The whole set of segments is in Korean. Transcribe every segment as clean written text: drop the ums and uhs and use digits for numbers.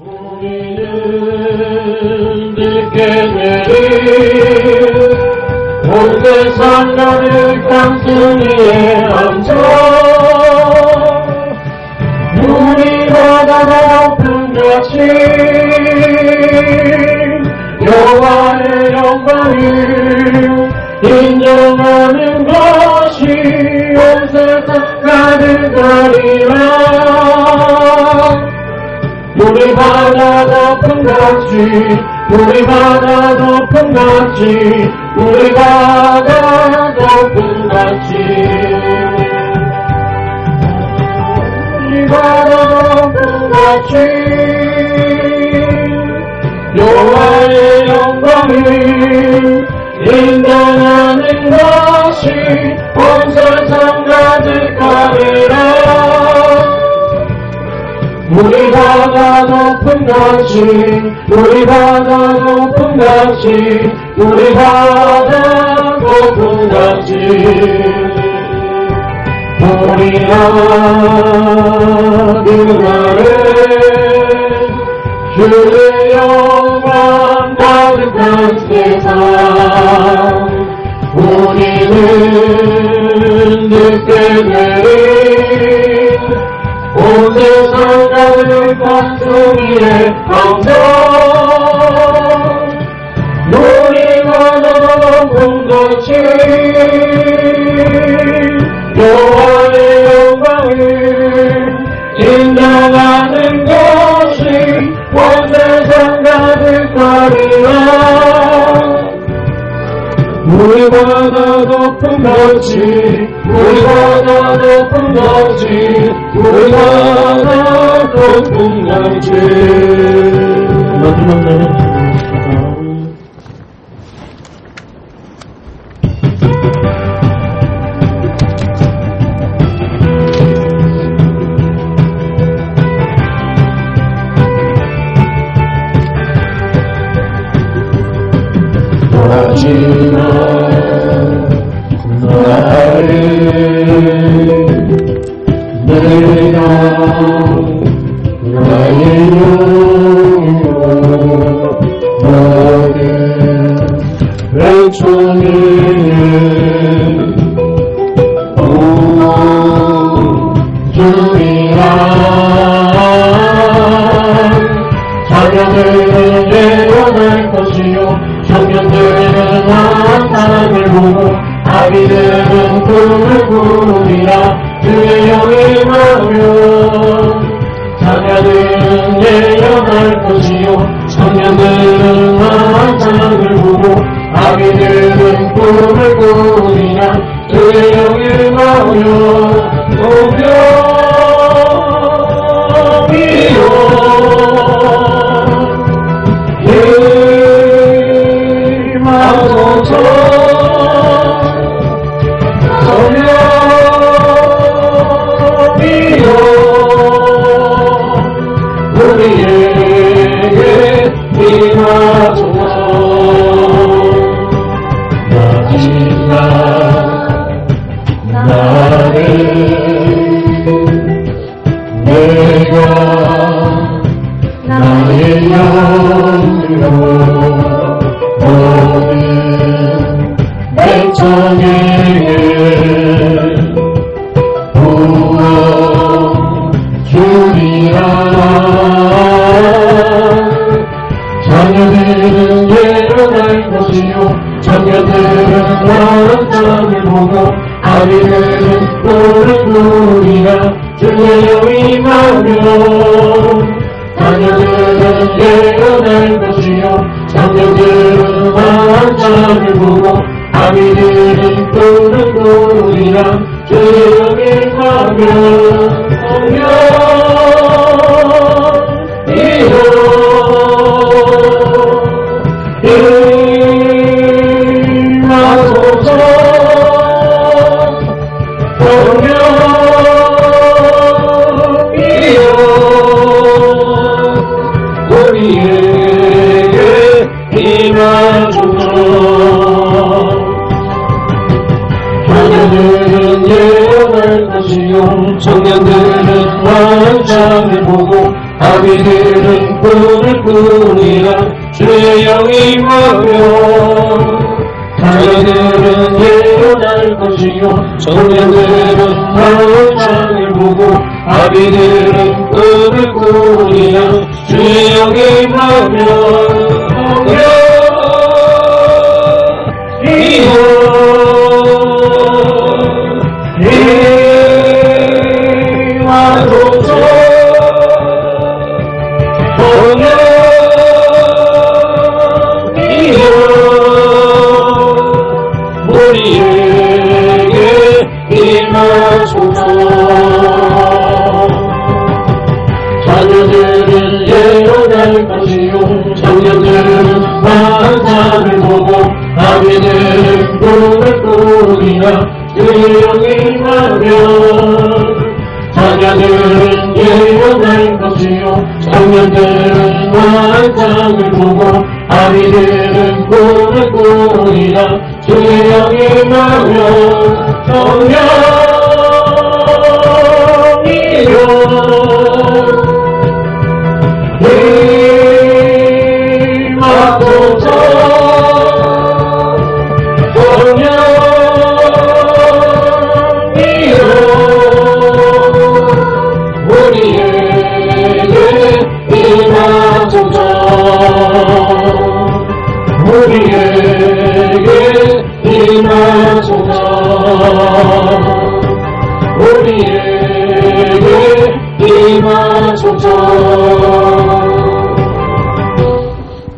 우리는 늦게 내린 온 세상 가득 강승리의 함정 우리 바다가 높은 같이 여호와의 영광을 인정하는 것이 온 세상 가득하리라 우리 바다 높은 같이 우리 바다 높은 같이 우리 바다 높은 같이 우리 바다 높은 같이 여호와의 영광을 인정하는 것이 온 세상 가득하리라 우리 바다 높은 같이 우리 바다 높은 같이 우리 바다 높은 같이 우리 하늘나라에 주의 영광 가득한 세상 우리는 늦게 내린 온 세상 가득한 승리의 함정 우리가 높은 것이 여호와의 영광을 인정하는 것이 온 세상 가득하리라 우리 바다 높은 것이 우리 바다 높은 것이 우리 바다 높은 것이 마지막 날은 마지막 나를 내가 나의 영원한 백성의 주리라 자녀들은 예언할 것이요 청년들은 환상을 보고 아비들은 꿈을 꾸리라 주의 영이 임하며 자녀들은 예언할 것이요 청년들은 환상을 보고 아비들은 꿈을 꾸리라 주의 영이 임하며 오병이요 임하소서 성령이여 우리에게 임하소서 마지막 날에 내가 나의 영으로 모든 백성에게 부어 주리라 자녀들은 예언할 것이요 청년들은 환상을 보고 아비들은 꿈을 꾸리라 주의 영이 임하며 자녀들은 예언할 것이요 청년들은 환상을 보고 아비들은 꿈을 꾸리라 주의 영이 임하며 성령이여 임하소서 성령이여 우리에게 임하소서 자녀들은 예언할 것이요 청년들은 환상을 보고 아비들은 꿈을 꿈꾸리라 주의 영이 임하며 자녀들은 예언할 것이요 청년들은 환상을 보고 아비들은 꿈을 꾸리라 주의 영이 임하며 임하소서 우리에게 임하소서 자녀들은 예언할 것이요 청년들은 환상을 보고 아비들은 꿈을 꾸리라 주의 영이 임하며 자녀들은 예언할 것이요 청년들은 환상을 보고 아비들은 꿈을 꾸리라 주의 영이 임하며 성령이여 임하소서 우리에게 임하소서 우리에게 임하소서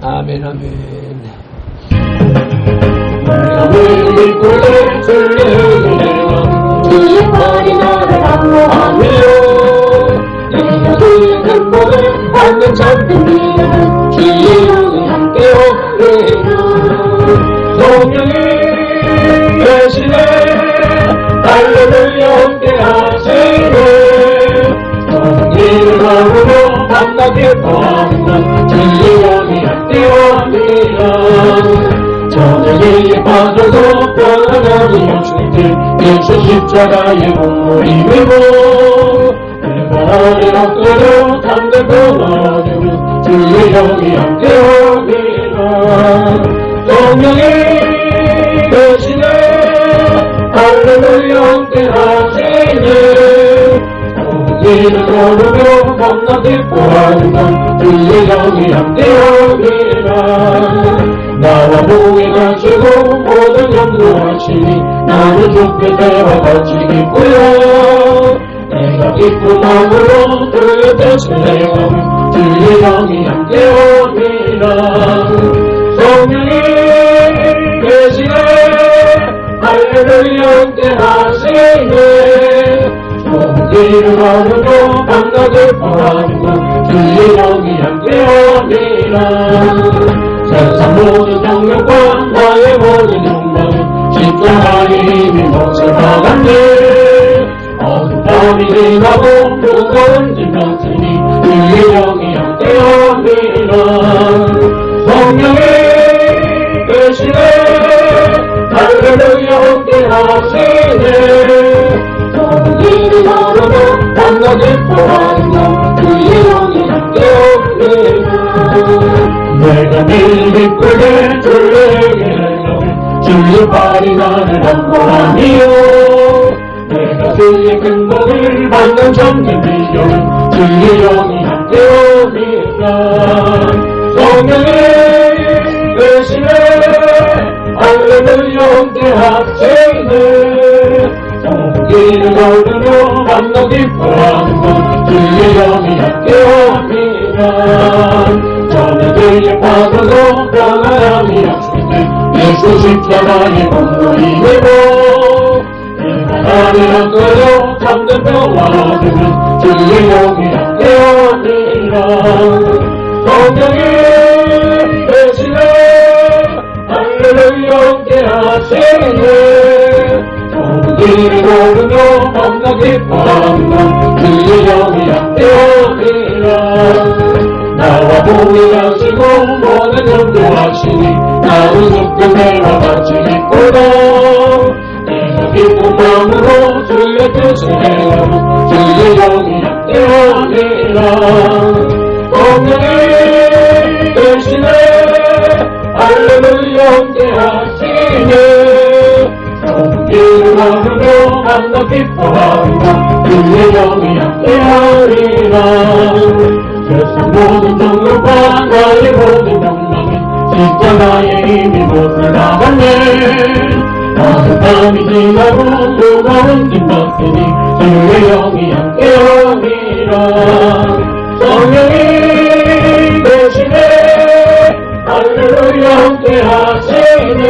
아멘 아멘 우리가 믿고 들려내라 주의 말이 나를 안보하며 내가 그의 근본을 받는 참된 믿음은 주의 영이 함께요 성령이 대신에 달려들려 함께하시네 성령을 바르며 만나게 도와주는 주의 영이 함께합니다 저녁에 빠져도 변함이 없으니 예수 십자가의 몸을 입고 내가 아래 엎드려 담대 도와주는 주의 영이 함께합니다 성령이 대신에 할렐루야 함께하시네 성기를 걸으며 만나 기뻐하는 주의 영이 함께합니다 나와 동행하시고 모든 염두하시니 나는 주께 대와 같이 기쁘요 내가 기쁜 마음으로 그의 뜻을 행하며 주의 영이 함께합니다 성령이 대신에 할렐루야 함께하시네 성기를 걸으며 만나 기뻐하는 주의 영이 함께합니다 세상 모든 영역과 나의 모든 욕망은 십자가의 힘이 멈춰나간대 어두운 밤이 지나고 무거운 짐 같으니 주의 영이 함께합니다 성령이 대신에 할렐루야 함께하시네 성기를 걸으며 만나 기뻐하는 주의 영이 함께합니다 내가 믿기에 주에게 주의 발이 나를 안보하니요 내가 주의 근본을 받는 참된 비결은 주의 영이 함께합니다 성령이 대신에 할렐루야 함께하시네 성기를 걸으며 만나 기뻐하는 주의 영이 함께합니다 저녁에 빠져도 평안함이 없으니 예수 십자가의 몸을 입고 내가 나를 엎드려 잠든 평화주는 주의 영이 함께합니다 성령이 대신에 할렐루야 함께하시네 성기를 걸으며 만나 기뻐하는 주의 영이 함께합니다 나와 동행하시고 모든 염두하시니 나는 주께 대와 같이 기쁘다 내가 기쁜 마음으로 주의 뜻을 행하며 주의 영이 함께하니라 성령이 되시네 할렐루야 함께 하시네 성길을 걸으며 만나 기뻐하며 그의 영이 함께하리라 세상 모든 정욕과 나의 모든 욕망이 십자가의 힘이 못을 나갔네 밤이 지나고 무거운 짐 벗으니 주의 영이 함께하리라 성령이 되시네 할렐루야 함께 하시네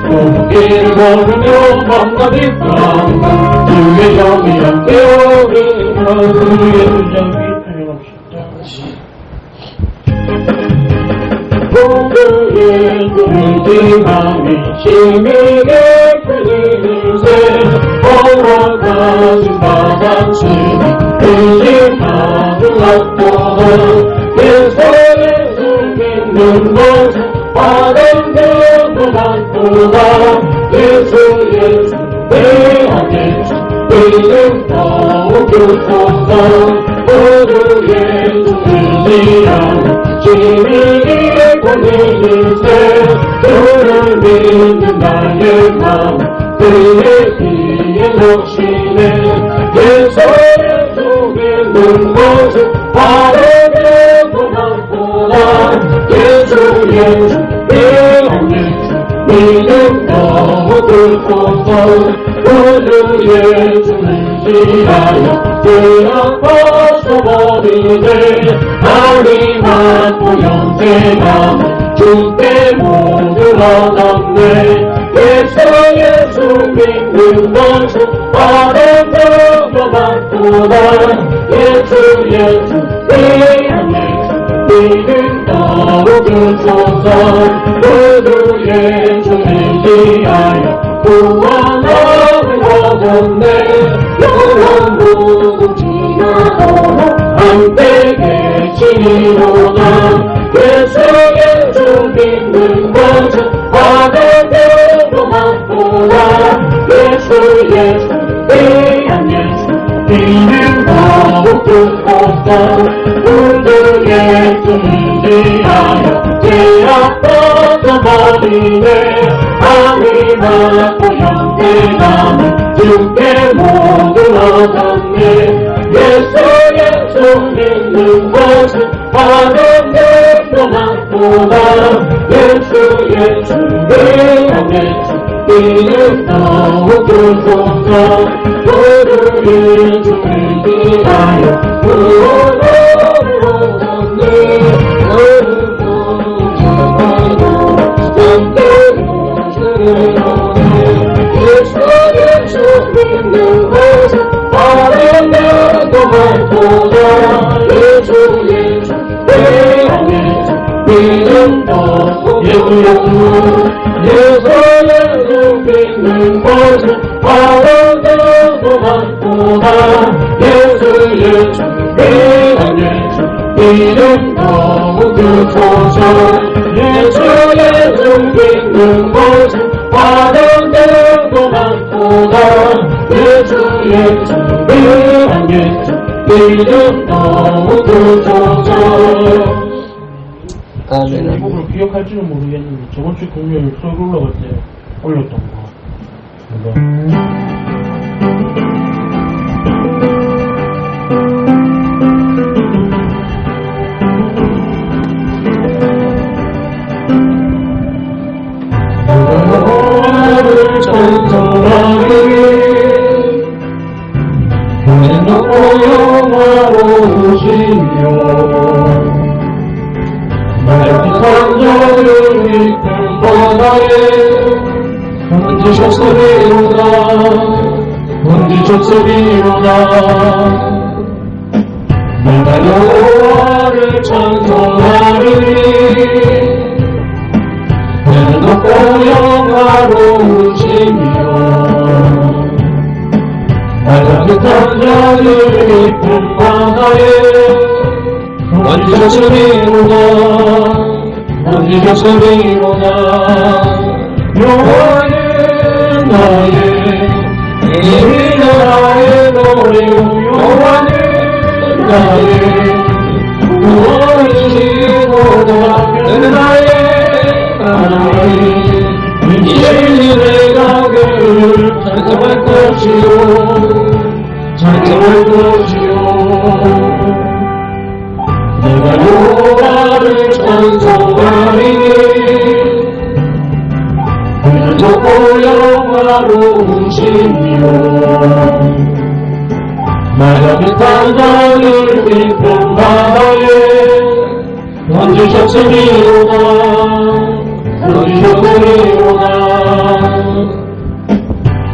손길을 걸으며 만나 기뻐하며 주의 영이 함께하리라 주의 영이 모두의 궁금함이 심히게 풀리는 새 걸어가신 바닥치니 의심하는 앞도는 예수의 숨기는 것은 바른 그도 많구나 예수 예수 대한 예수 이름 더욱 주소서 모두 예수를 지향 심히게 보내주세 주를 믿는 나의 마음 그의 귀에 놓치네 예수 예수 믿는 것은 바르게 도망구나 예수 예수 대한 예수 믿음 너무 들고서 모두 예수를 지하여 되어버리네 하나님만 영생함 주께 모두 얻었네 예수 예수 믿는 것은 바른 것만보다 예수 예수 대한 예수 믿음 더욱 주소서 모두 예수를 지하여 구원함을 얻었네 영원 무궁 지나도록 함께 계시리로다 예수 예수 믿는 것은 바른 것만보다 예수 예수 대한 예수 믿음 더욱 주소서 모두 예수를 지하여 죄악 벗어버리네 하나님 앞에 영생함을 주께 모두 얻었네 예수 예수 믿는 것은 바른 것만보다 예수 예수 대한 예수 믿음 더욱 주소서 모두 예수를 위하여 구원을 얻었네 예수 예수 믿는 것은 바른 것만보다 예수 예수 대한 예수 믿음 더욱 예수 예수 믿는 것은 바른 것만보다 예수 예수 대한 예수 믿음 더욱 주소서 예수 예수 믿는 것은 바른 것만보다 예수 예수 대한 예수 믿음 더욱 주소서 제목을 기억할지는 모르겠는데 저번주 금요일 서울 올라갈 때 올렸던 거 너를 찬송하리 내놓고 영화로우시며 맑은 산정을 이끌 바다에 던지셨으리로다 내가 여호와를 찬송하리니 내놓고 영화로우시며 맑은 산정을 이끌 바다에 던지셨으리로다 여호와는 나의 이미 나의 노래요 여호와는 나의 구원이시고 나의 하나님 이제 내가 그를 찬송할 것이요 찬송할 것이요 내가 여호와를 찬송하리니 그는 높고 영화로우시며 마음의 땅을 깊은 바다에 던지셨으리로다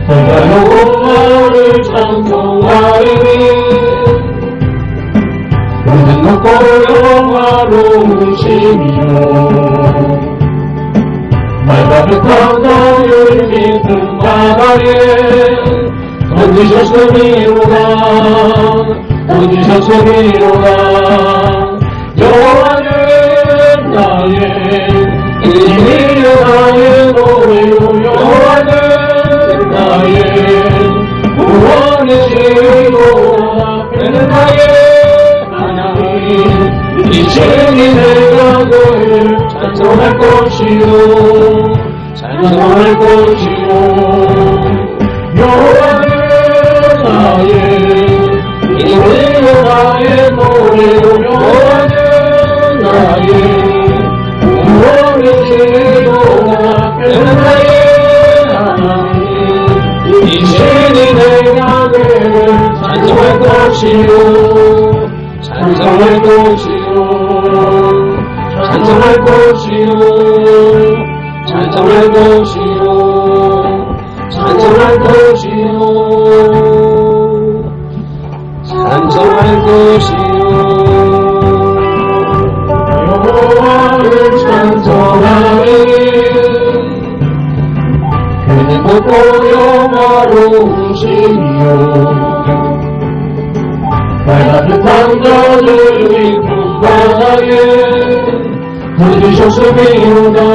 내가 여호와를 찬송하리니 그는 높고 영화로우시며 마음의 땅을 깊은 바다에 던지셨으리로다 여호와는 나의 이름이여 나의 노래요 여호와는 나의 구원이시로다 그는 나의 하나님 이제니 내가 그를 찬송할 것이요 찬송할 것이요 여호와는 나의 이름이여 나의 노래요 여호와는 나의 구원이시로다 그는 나의 하나님 이제니 내가 그를 찬송할 것이요 찬송할 것이요 찬송할 것이요 찬송할 것이요 찬송할 것이요 찬송할 것이요 여호와를 찬송하리니 그는 높고 영화로우시며 빨간 땅들을 깊은 바다에 던지셨으리로다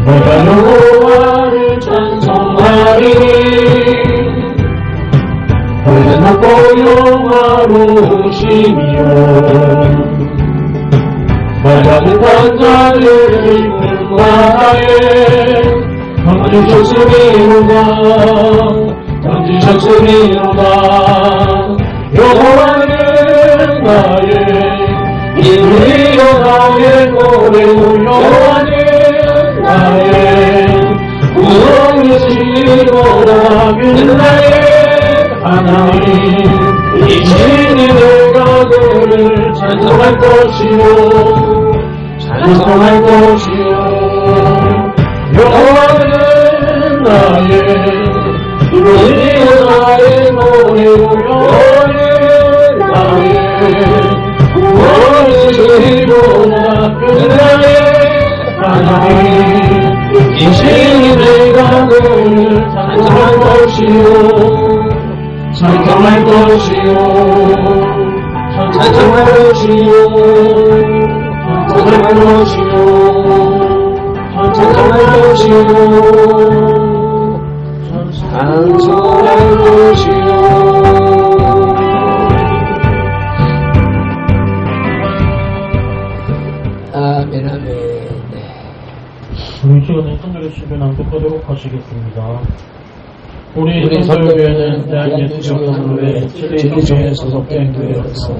내가 여호와를 찬송하리니 그는 높고 영화로우시며 빨간 땅들을 깊은 바다에 던지셨으리로다 여호와는 나의 이름이여 나의 노래요 여호와는 나의 구원이시로다 그는 나의 하나님 이제니 내가 그를 찬송할 것이요 찬송할 것이요 여호와는 나의 이름이여 나의 노래요 여호와는 나의 구원이시로다 그는 나의 하나님 이제니 내가 그를 찬송할 것이요 찬송할 것이요 찬송할 것이요 찬송할 것이요 찬송할 것이요 찬송할 것이요 아멘 아멘. 우리 시간에 성경의 시편 낭독하도록 하시겠습니다. 우리 선교회는 대한예수교회의 진리교회에 소속된 교회로서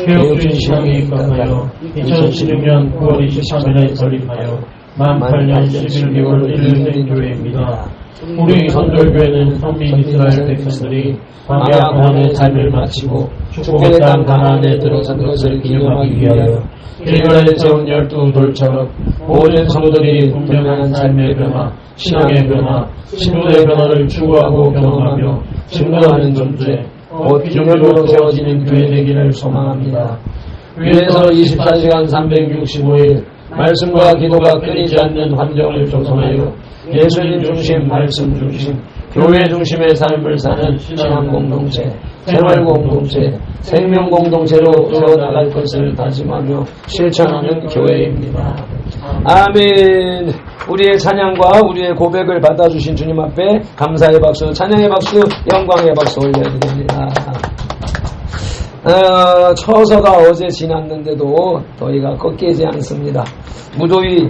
개혁주의 신앙에 입각하여 2016년 9월 23일에 설립하여 만 8년 11개월 1년 된 교회입니다. 우리 선교교회는 선민 이스라엘 백성들이 광야 고난의 삶을 마치고 축복의 땅 가나안에 들어선 것을 기념하기 위하여 길갈에 세운 12돌처럼 모든 성도들이 분명한 삶의 변화, 신앙의 변화, 신분의 변화를 추구하고 경험하며 증거하는 존재, 곧 기존으로 세워지는 교회 되기를 소망합니다. 위에서 24시간 365일 말씀과 기도가 끊이지 않는 환경을 조성하여 예수님 중심, 말씀 중심, 교회 중심의 삶을 사는 신앙 공동체, 생활 공동체, 생명 공동체로 세워나갈 것을 다짐하며 실천하는 교회입니다. 아멘. 우리의 찬양과 우리의 고백을 받아주신 주님 앞에 감사의 박수, 찬양의 박수, 영광의 박수 올려드립니다. 처서가 어제 지났는데도 더위가 꺾이지 않습니다. 무더위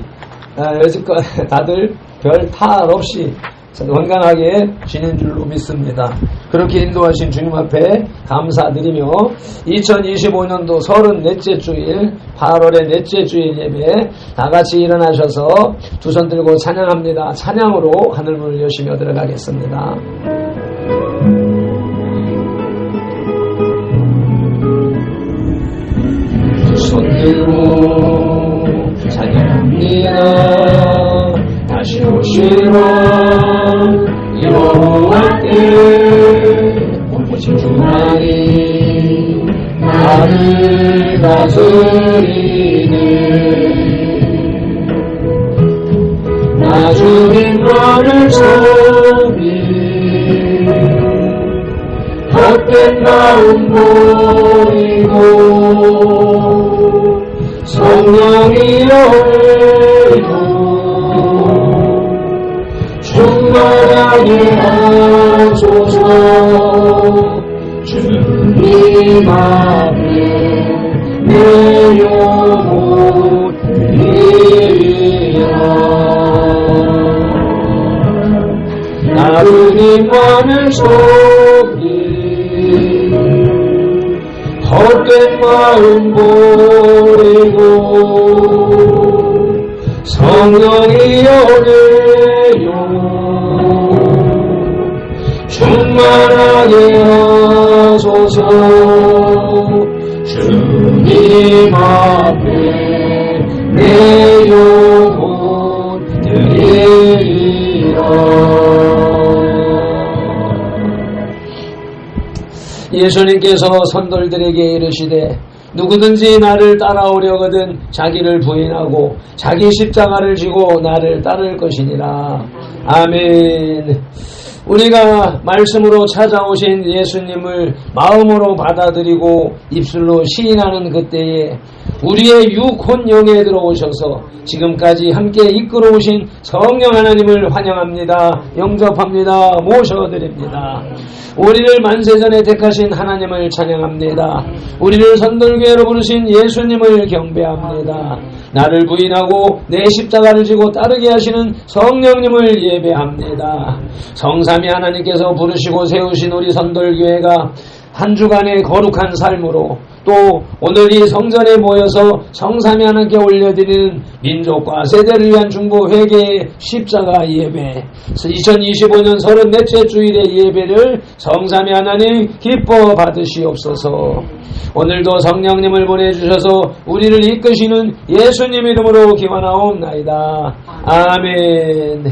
여지껏 다들 별 탈 없이 건강하게 지낸 줄로 믿습니다. 그렇게 인도하신 주님 앞에 감사드리며 2025년도 34째 주일 8월의 넷째 주일 예배 다같이 일어나셔서 두 손 들고 찬양합니다. 찬양으로 하늘문을 여시며 들어가겠습니다. 두 손 들고 찬양합니다. 다시 오시러 여호와께 오신 주하니 나를 다스리네. 나 주님 너를 섬기 헛된 마음 버리고 성령이 여의도 충만하게 하소서. 주님 앞에 내 영혼 드리리라. 나 주님만을 섬기 헛된 마음 버리고 성령이 여내요 충만하게 하소서. 주님 앞에 내 영혼 드리리라. 예수님께서 선돌들에게 이르시되 누구든지 나를 따라오려거든 자기를 부인하고 자기 십자가를 지고 나를 따를 것이니라. 아멘. 우리가 말씀으로 찾아오신 예수님을 마음으로 받아들이고 입술로 시인하는 그때에 우리의 육혼 영에 들어오셔서 지금까지 함께 이끌어오신 성령 하나님을 환영합니다. 영접합니다. 모셔드립니다. 우리를 만세전에 택하신 하나님을 찬양합니다. 우리를 선돌교회로 부르신 예수님을 경배합니다. 나를 부인하고 내 십자가를 지고 따르게 하시는 성령님을 예배합니다. 성삼위 하나님께서 부르시고 세우신 우리 선돌교회가 한 주간의 거룩한 삶으로 또 오늘 이 성전에 모여서 성삼위 하나님께 올려드리는 민족과 세대를 위한 중보 회개의 십자가 예배 2025년 34째 주일의 예배를 성삼위 하나님 기뻐 받으시옵소서. 오늘도 성령님을 보내주셔서 우리를 이끄시는 예수님 이름으로 기원하옵나이다. 아멘.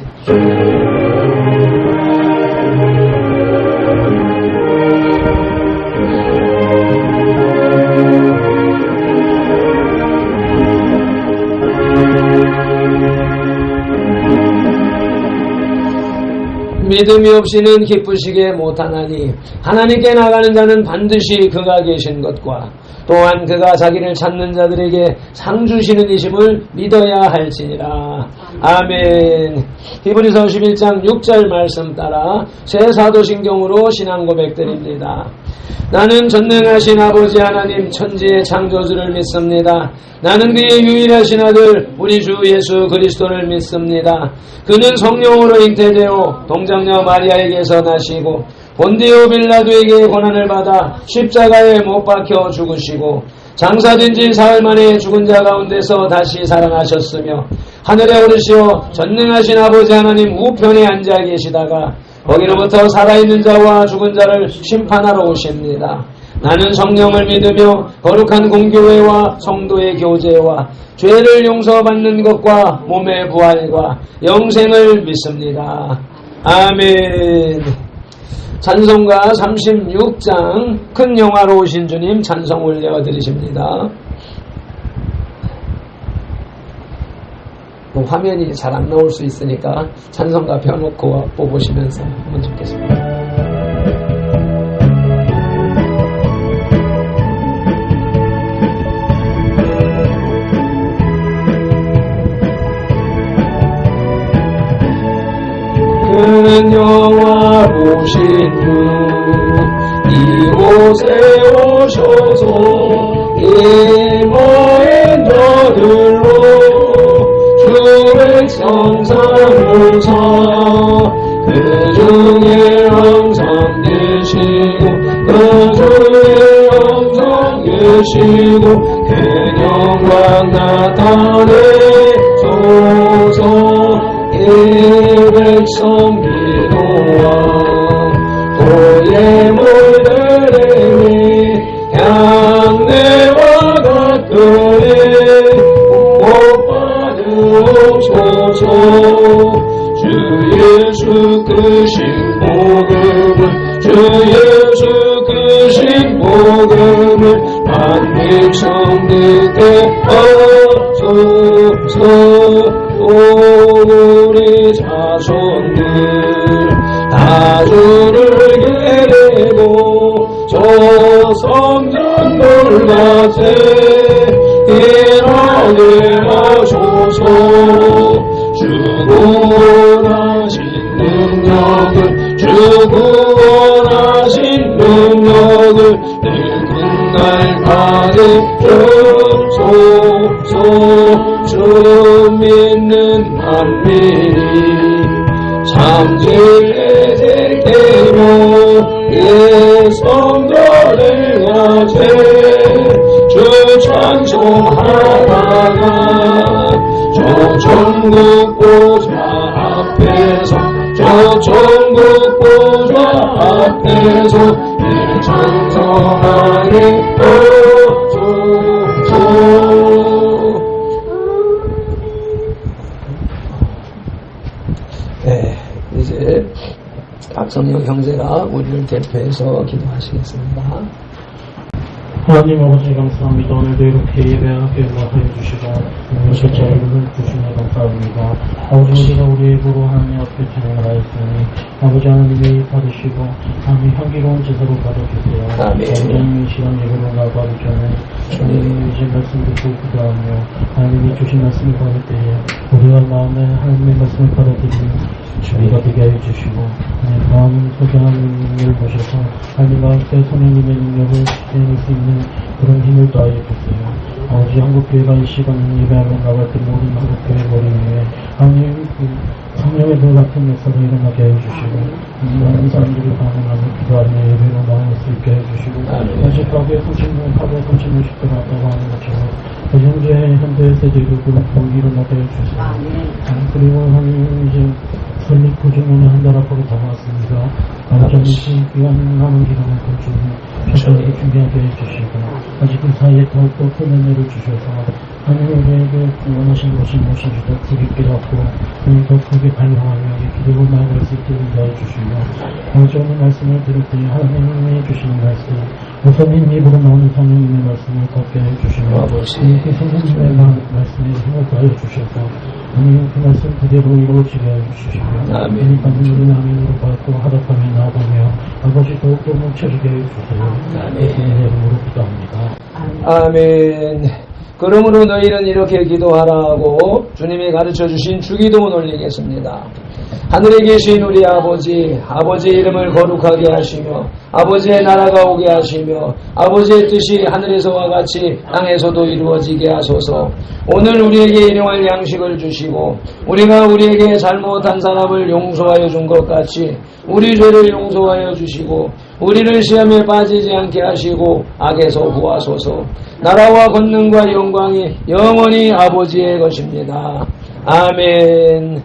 믿음이 없이는 기쁘시게 못하나니 하나님께 나가는 자는 반드시 그가 계신 것과 또한 그가 자기를 찾는 자들에게 상 주시는 이심을 믿어야 할지니라. 아멘. 히브리서 11장 6절 말씀 따라 새 사도신경으로 신앙 고백드립니다. 나는 전능하신 아버지 하나님 천지의 창조주를 믿습니다. 나는 그의 유일하신 아들 우리 주 예수 그리스도를 믿습니다. 그는 성령으로 잉태되어 동정녀 마리아에게서 나시고 본디오 빌라도에게 고난을 받아 십자가에 못 박혀 죽으시고 장사된 지 사흘 만에 죽은 자 가운데서 다시 살아나셨으며 하늘에 오르시어 전능하신 아버지 하나님 우편에 앉아 계시다가 거기로부터 살아있는 자와 죽은 자를 심판하러 오십니다. 나는 성령을 믿으며 거룩한 공교회와 성도의 교제와 죄를 용서받는 것과 몸의 부활과 영생을 믿습니다. 아멘. 찬송가 36장 큰 영화로 오신 주님 찬송 올려드리십니다. 화면이 잘 안 나올 수 있으니까 찬송가 펴놓고 뽑으시면서 한번 듣겠습니다. 큰 영화 보신 주 이곳 세우셔서 이모인 저들로 주 백성 삼으사 그 중에 항상 계시고 그 중에 항상 계시고 그 영광 나타내소서 이 백성 기도와 또 예물들의 향내와 같으니 못 받으소서 주 예수 크신 복음을 주 예수 크신 복음을 만백성들께 하소서 우리 자손들 다 주를 기리고 저 성전물같이 일하게 하소서 주 구원하신 능력을 주 구원하신 능력을 내 군날까지 주소서 주 믿는 만민이 참진리의 지키며 예 성전을 가세 주 찬송하다가 저 천국 보좌 앞에서 저 천국 보좌 앞에서 내 찬송하게 하소서. 네, 이제 박성영 형제가 우리를 대표해서 기도하시겠습니다. 하나님 아버지 감사합니다. 오늘도 이렇게 예배하게 하여 주시고 이렇게 자유를 주시며 감사합니다. 아버지 우리가 우리의 입으로 하나님 앞에 찬양을 하였으니 아버지 하나님이 받으시고 하나님 향기로운 제사로 받아주세요. 아멘. 아버지 하나님 이 시간 예배로 나가기 전에 주님 이제 말씀 듣고 기도하며 하나님이 주신 말씀을 받을 때에 우리가 마음에 하나님의 말씀을 받아들이는 주의가 되게 하여 주시고 다음 소중한 능력을 보셔서 하나님 가운데 성령님의 능력을 수행할 수 있는 그런 힘을 더하여 주세요. 아버지 한국교회가 이 시간 예배하며 나갈 때 모든 한국교회 머리 위에 하나님 성령의 불 같은 역사가 일어나게 하여 주시고 많은 사람들이 방문하며 기도하며 예배로 나올 수 있게 해 주시고 아직 가게 3060도 갔다고 하는 것처럼 현재 세대도 그런 일어나게 해 주세요. 그리고 하나님 이제 설립 9주년에 한 달 앞으로 다가왔습니다. 아버지 기간 남은 기간만큼 좀 최선을 준비하게 해주시고 아직 그 사이에 더욱더 큰 은혜를 주셔서 하나님 우리에게 원하신 것이 무엇인지 더 크게 깨닫고 더 크게 발명하며 기도를 나아갈 수 있게 인도해 주시고 아버지 오늘 말씀을 들을 때 하나님이 주시는 말씀 우선 입으로 나오는 성령님의 말씀을 걷게 해주시고 그 성령님의 말씀에 힘을 더해 주셔서 하나님 그 말씀 그대로 이루어지게 해주시고 그러니까 우리는 아멘으로 받고 하답하며 나아가며 아버지 더욱더 뭉쳐지게 해주세요. 예수님의 이름으로 기도합니다. 아멘. 그러므로 너희는 이렇게 기도하라고 주님이 가르쳐주신 주기도문 올리겠습니다. 하늘에 계신 우리 아버지, 아버지의 이름을 거룩하게 하시며 아버지의 나라가 오게 하시며 아버지의 뜻이 하늘에서와 같이 땅에서도 이루어지게 하소서. 오늘 우리에게 일용할 양식을 주시고 우리가 우리에게 잘못한 사람을 용서하여 준 것 같이 우리 죄를 용서하여 주시고 우리를 시험에 빠지지 않게 하시고 악에서 구하소서. 나라와 권능과 영광이 영원히 아버지의 것입니다. 아멘.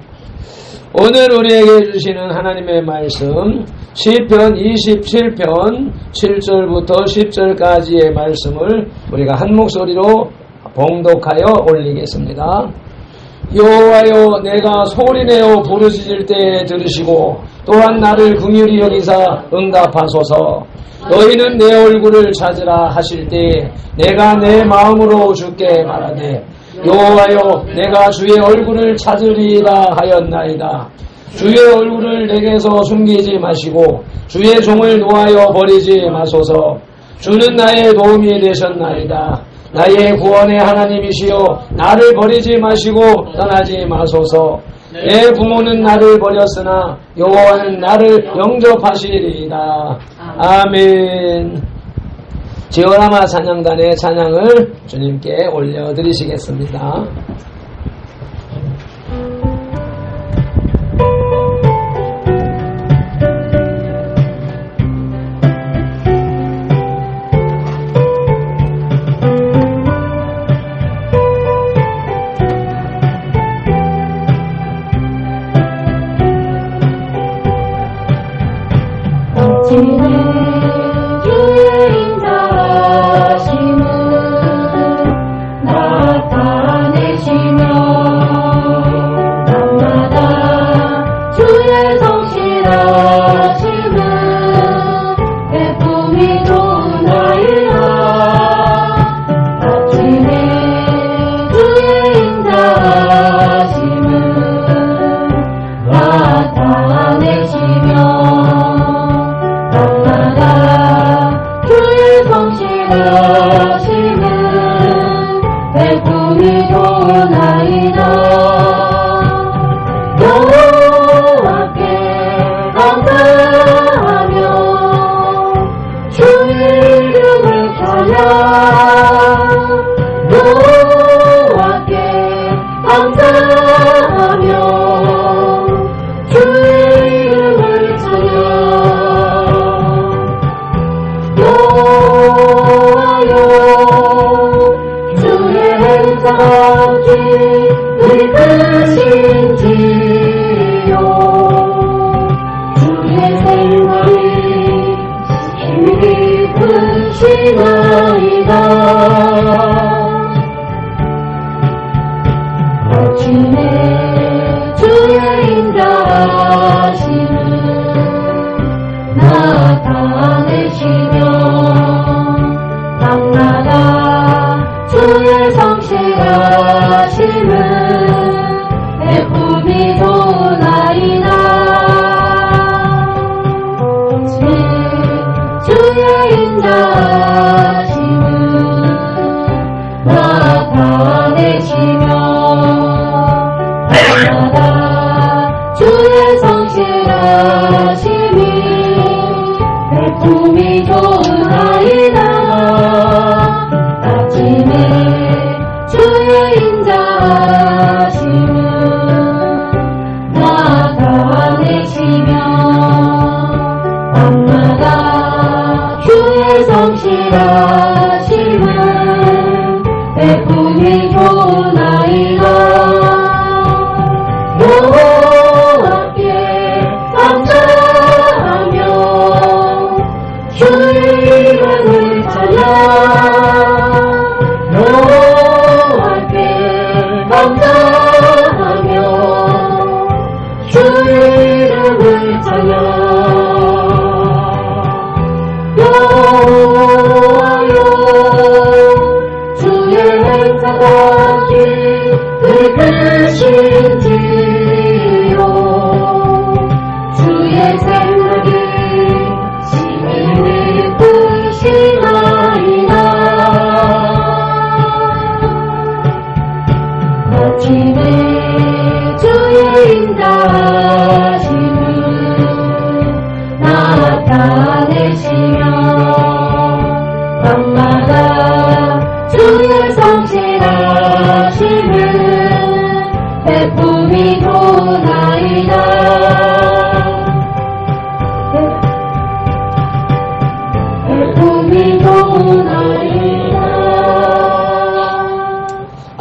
오늘 우리에게 주시는 하나님의 말씀 시편 27편 7절부터 10절까지의 말씀을 우리가 한 목소리로 봉독하여 올리겠습니다. 여호와여 내가 소리내어 부르짖을 때에 들으시고 또한 나를 긍휼히 여기사 응답하소서. 너희는 내 얼굴을 찾으라 하실 때에 내가 내 마음으로 주께 말하되 여호와여 내가 주의 얼굴을 찾으리라 하였나이다. 주의 얼굴을 내게서 숨기지 마시고 주의 종을 놓아여 버리지 마소서. 주는 나의 도움이 되셨나이다. 나의 구원의 하나님이시여 나를 버리지 마시고 떠나지 마소서. 내 부모는 나를 버렸으나 여호와는 나를 영접하시리이다. 아멘. 지오라마 찬양단의 찬양을 주님께 올려드리시겠습니다.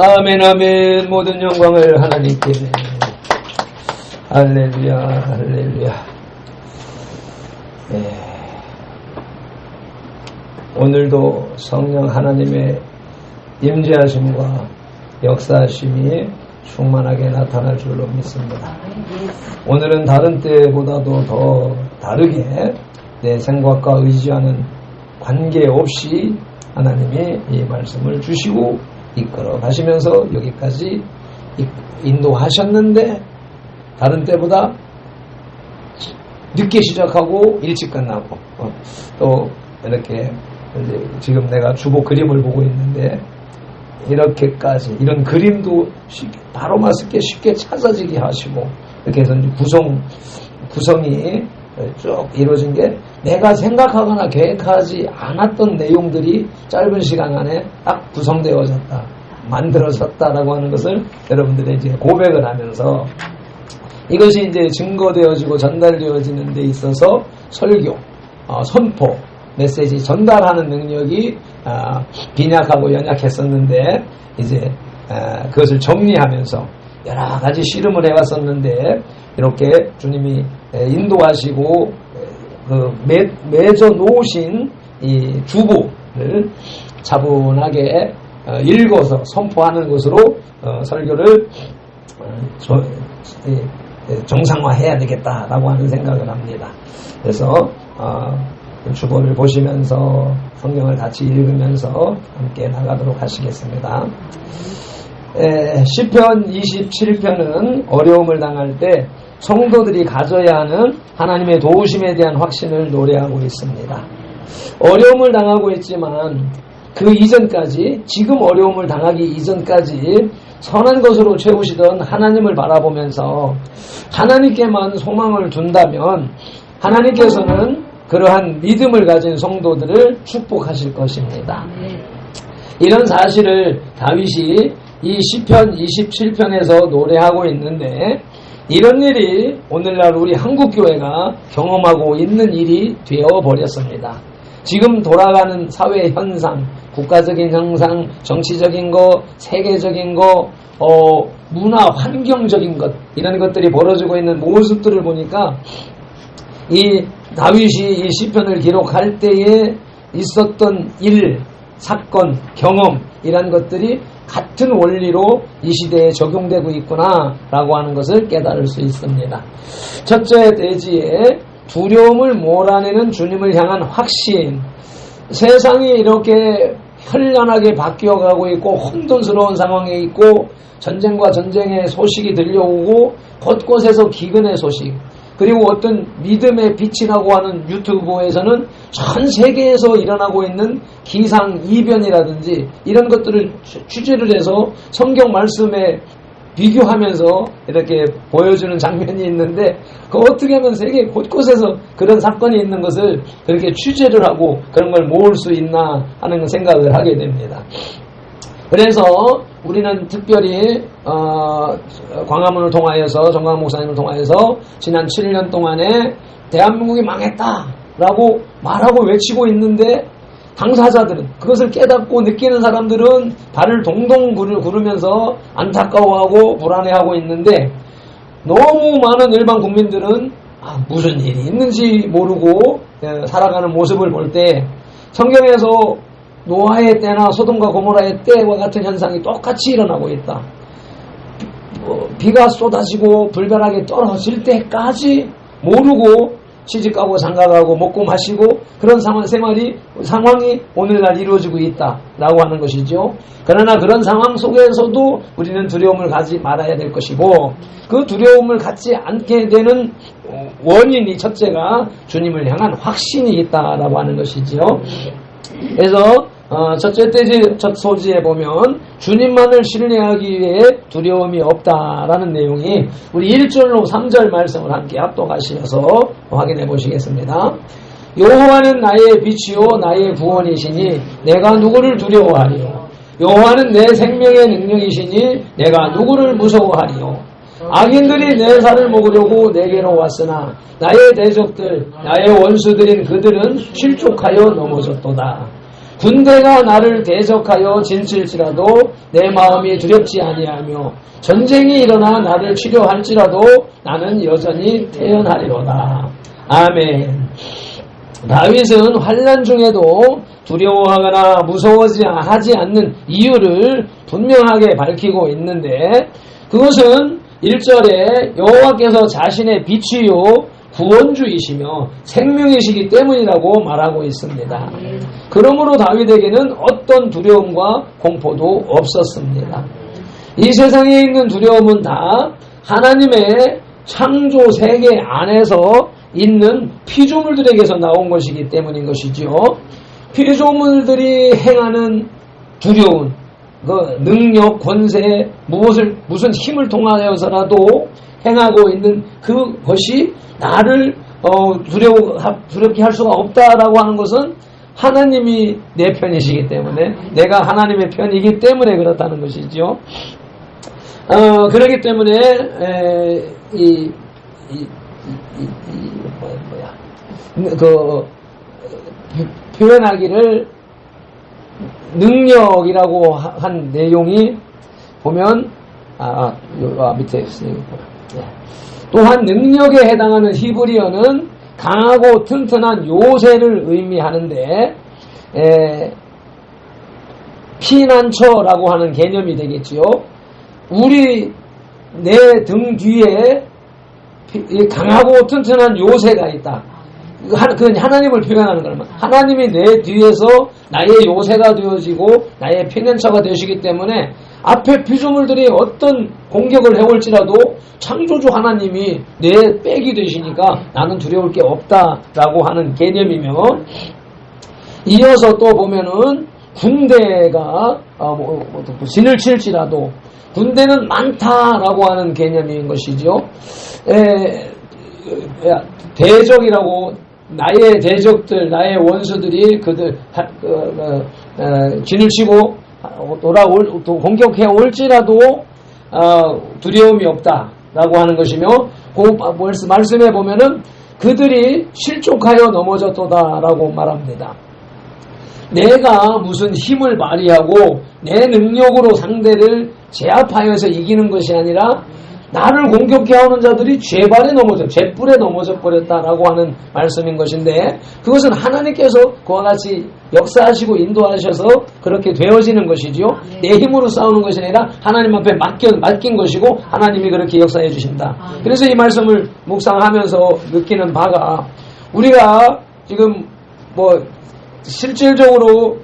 아멘 아멘. 모든 영광을 하나님께. 할렐루야 할렐루야. 네. 오늘도 성령 하나님의 임재하심과 역사하심이 충만하게 나타날 줄로 믿습니다. 오늘은 다른 때보다도 더 다르게 내 생각과 의지하는 관계없이 하나님이 이 말씀을 주시고 이끌어 가시면서 여기까지 인도하셨는데 다른 때보다 늦게 시작하고 일찍 끝나고 또 이렇게 지금 내가 주보 그림을 보고 있는데 이렇게까지 이런 그림도 바로 맞게 쉽게 찾아지게 하시고 이렇게 해서 구성이 쭉 이루어진 게 내가 생각하거나 계획하지 않았던 내용들이 짧은 시간 안에 딱 구성되어졌다, 만들어졌다라고 하는 것을 여러분들이 이제 고백을 하면서 이것이 이제 증거되어지고 전달되어지는 데 있어서 설교, 선포, 메시지 전달하는 능력이 빈약하고 연약했었는데 이제 그것을 정리하면서 여러 가지 씨름을 해왔었는데 이렇게 주님이 인도하시고 맺어 놓으신 이 주보를 차분하게 읽어서 선포하는 것으로 설교를 정상화해야 되겠다라고 하는 생각을 합니다. 그래서 주보를 보시면서 성경을 같이 읽으면서 함께 나가도록 하시겠습니다. 시편 27편은 어려움을 당할 때 성도들이 가져야 하는 하나님의 도우심에 대한 확신을 노래하고 있습니다. 어려움을 당하고 있지만 그 이전까지, 지금 어려움을 당하기 이전까지 선한 것으로 채우시던 하나님을 바라보면서 하나님께만 소망을 둔다면 하나님께서는 그러한 믿음을 가진 성도들을 축복하실 것입니다. 이런 사실을 다윗이 이 시편 27편에서 노래하고 있는데 이런 일이 오늘날 우리 한국교회가 경험하고 있는 일이 되어버렸습니다. 지금 돌아가는 사회 현상, 국가적인 현상, 정치적인 거, 세계적인 거, 문화, 환경적인 것, 이런 것들이 벌어지고 있는 모습들을 보니까 이 다윗이 이 시편을 기록할 때에 있었던 일, 사건, 경험, 이런 것들이 같은 원리로 이 시대에 적용되고 있구나라고 하는 것을 깨달을 수 있습니다. 첫째 대지에 두려움을 몰아내는 주님을 향한 확신. 세상이 이렇게 현란하게 바뀌어가고 있고 혼돈스러운 상황에 있고 전쟁과 전쟁의 소식이 들려오고 곳곳에서 기근의 소식, 그리고 어떤 믿음의 빛이라고 하는 유튜브에서는 전 세계에서 일어나고 있는 기상 이변이라든지 이런 것들을 취재를 해서 성경 말씀에 비교하면서 이렇게 보여주는 장면이 있는데 그 어떻게 하면 세계 곳곳에서 그런 사건이 있는 것을 그렇게 취재를 하고 그런 걸 모을 수 있나 하는 생각을 하게 됩니다. 그래서 우리는 특별히 광화문을 통하여서 정광 목사님을 통하여서 지난 7년 동안에 대한민국이 망했다라고 말하고 외치고 있는데 당사자들은, 그것을 깨닫고 느끼는 사람들은 발을 동동 구르면서 안타까워하고 불안해하고 있는데 너무 많은 일반 국민들은 무슨 일이 있는지 모르고 살아가는 모습을 볼 때 성경에서 노아의 때나 소돔과 고모라의 때와 같은 현상이 똑같이 일어나고 있다. 비가 쏟아지고 불벼락이 떨어질 때까지 모르고 시집가고 장가가고 먹고 마시고 그런 상황이 오늘날 이루어지고 있다라고 하는 것이죠. 그러나 그런 상황 속에서도 우리는 두려움을 갖지 말아야 될 것이고 그 두려움을 갖지 않게 되는 원인이 첫째가 주님을 향한 확신이 있다라고 하는 것이지요. 그래서 첫째 대지 첫 소지에 보면 주님만을 신뢰하기 위해 두려움이 없다라는 내용이 우리 1절로 3절 말씀을 함께 합독하시면서 확인해 보시겠습니다. 여호와는 나의 빛이요 나의 구원이시니 내가 누구를 두려워하리요. 여호와는 내 생명의 능력이시니 내가 누구를 무서워하리요. 악인들이 내 살을 먹으려고 내게로 왔으나 나의 대적들 나의 원수들인 그들은 실족하여 넘어졌도다. 군대가 나를 대적하여 진칠지라도 내 마음이 두렵지 아니하며 전쟁이 일어나 나를 치료할지라도 나는 여전히 태연하리로다. 아멘. 다윗은 환난 중에도 두려워하거나 무서워하지 않는 이유를 분명하게 밝히고 있는데 그것은 1절에 여호와께서 자신의 빛이요 구원주이시며 생명이시기 때문이라고 말하고 있습니다. 그러므로 다윗에게는 어떤 두려움과 공포도 없었습니다. 이 세상에 있는 두려움은 다 하나님의 창조 세계 안에서 있는 피조물들에게서 나온 것이기 때문인 것이죠. 피조물들이 행하는 두려움, 그 능력, 권세, 무슨 힘을 통하여서라도 행하고 있는 그것이 나를 두렵게 할 수가 없다라고 하는 것은 하나님이 내 편이시기 때문에, 내가 하나님의 편이기 때문에 그렇다는 것이죠. 그렇기 때문에 표현하기를 능력이라고 한 내용이 보면 밑에 있으니까 또한 능력에 해당하는 히브리어는 강하고 튼튼한 요새를 의미하는데 피난처라고 하는 개념이 되겠지요. 우리 내 등 뒤에 강하고 튼튼한 요새가 있다. 그건 하나님을 표현하는 거라면, 하나님이 내 뒤에서 나의 요새가 되어지고 나의 피난처가 되시기 때문에 앞에 피조물들이 어떤 공격을 해올지라도 창조주 하나님이 내 백이 되시니까 나는 두려울 게 없다라고 하는 개념이며, 이어서 또 보면은 군대가 진을 칠지라도 군대는 많다라고 하는 개념인 것이죠. 대적이라고, 나의 대적들, 나의 원수들이 그들 진을 치고 또 공격해 올지라도 두려움이 없다라고 하는 것이며, 그 말씀에 보면은 그들이 실족하여 넘어졌도다라고 말합니다. 내가 무슨 힘을 발휘하고 내 능력으로 상대를 제압하여서 이기는 것이 아니라 나를 공격해 오는 자들이 죄불에 넘어져 버렸다라고 하는 말씀인 것인데, 그것은 하나님께서 그와 같이 역사하시고 인도하셔서 그렇게 되어지는 것이죠. 내 힘으로 싸우는 것이 아니라 하나님 앞에 맡긴 것이고 하나님이 그렇게 역사해 주신다. 그래서 이 말씀을 묵상하면서 느끼는 바가, 우리가 지금 실질적으로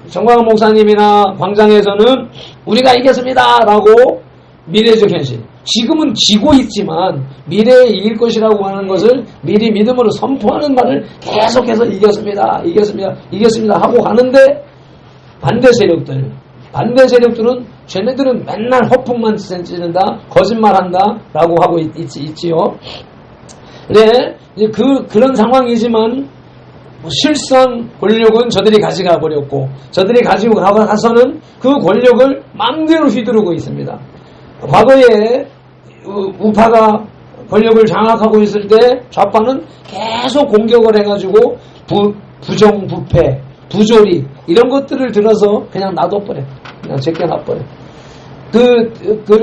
정광훈 목사님이나 광장에서는 우리가 이겼습니다라고 미래적 현실, 지금은 지고 있지만 미래에 이길 것이라고 하는 것을 미리 믿음으로 선포하는 말을 계속해서 이겼습니다 하고 가는데, 반대 세력들은 쟤네들은 맨날 허풍만 찌른다, 거짓말한다 라고 하고 있지요. 네, 그런 상황이지만 실상 권력은 저들이 가져가 버렸고, 저들이 가지고 가서는 그 권력을 마음대로 휘두르고 있습니다. 과거에 우파가 권력을 장악하고 있을 때 좌파는 계속 공격을 해가지고 부정부패, 부조리 이런 것들을 들어서 그냥 놔둬버려, 그냥 제껴놔버려.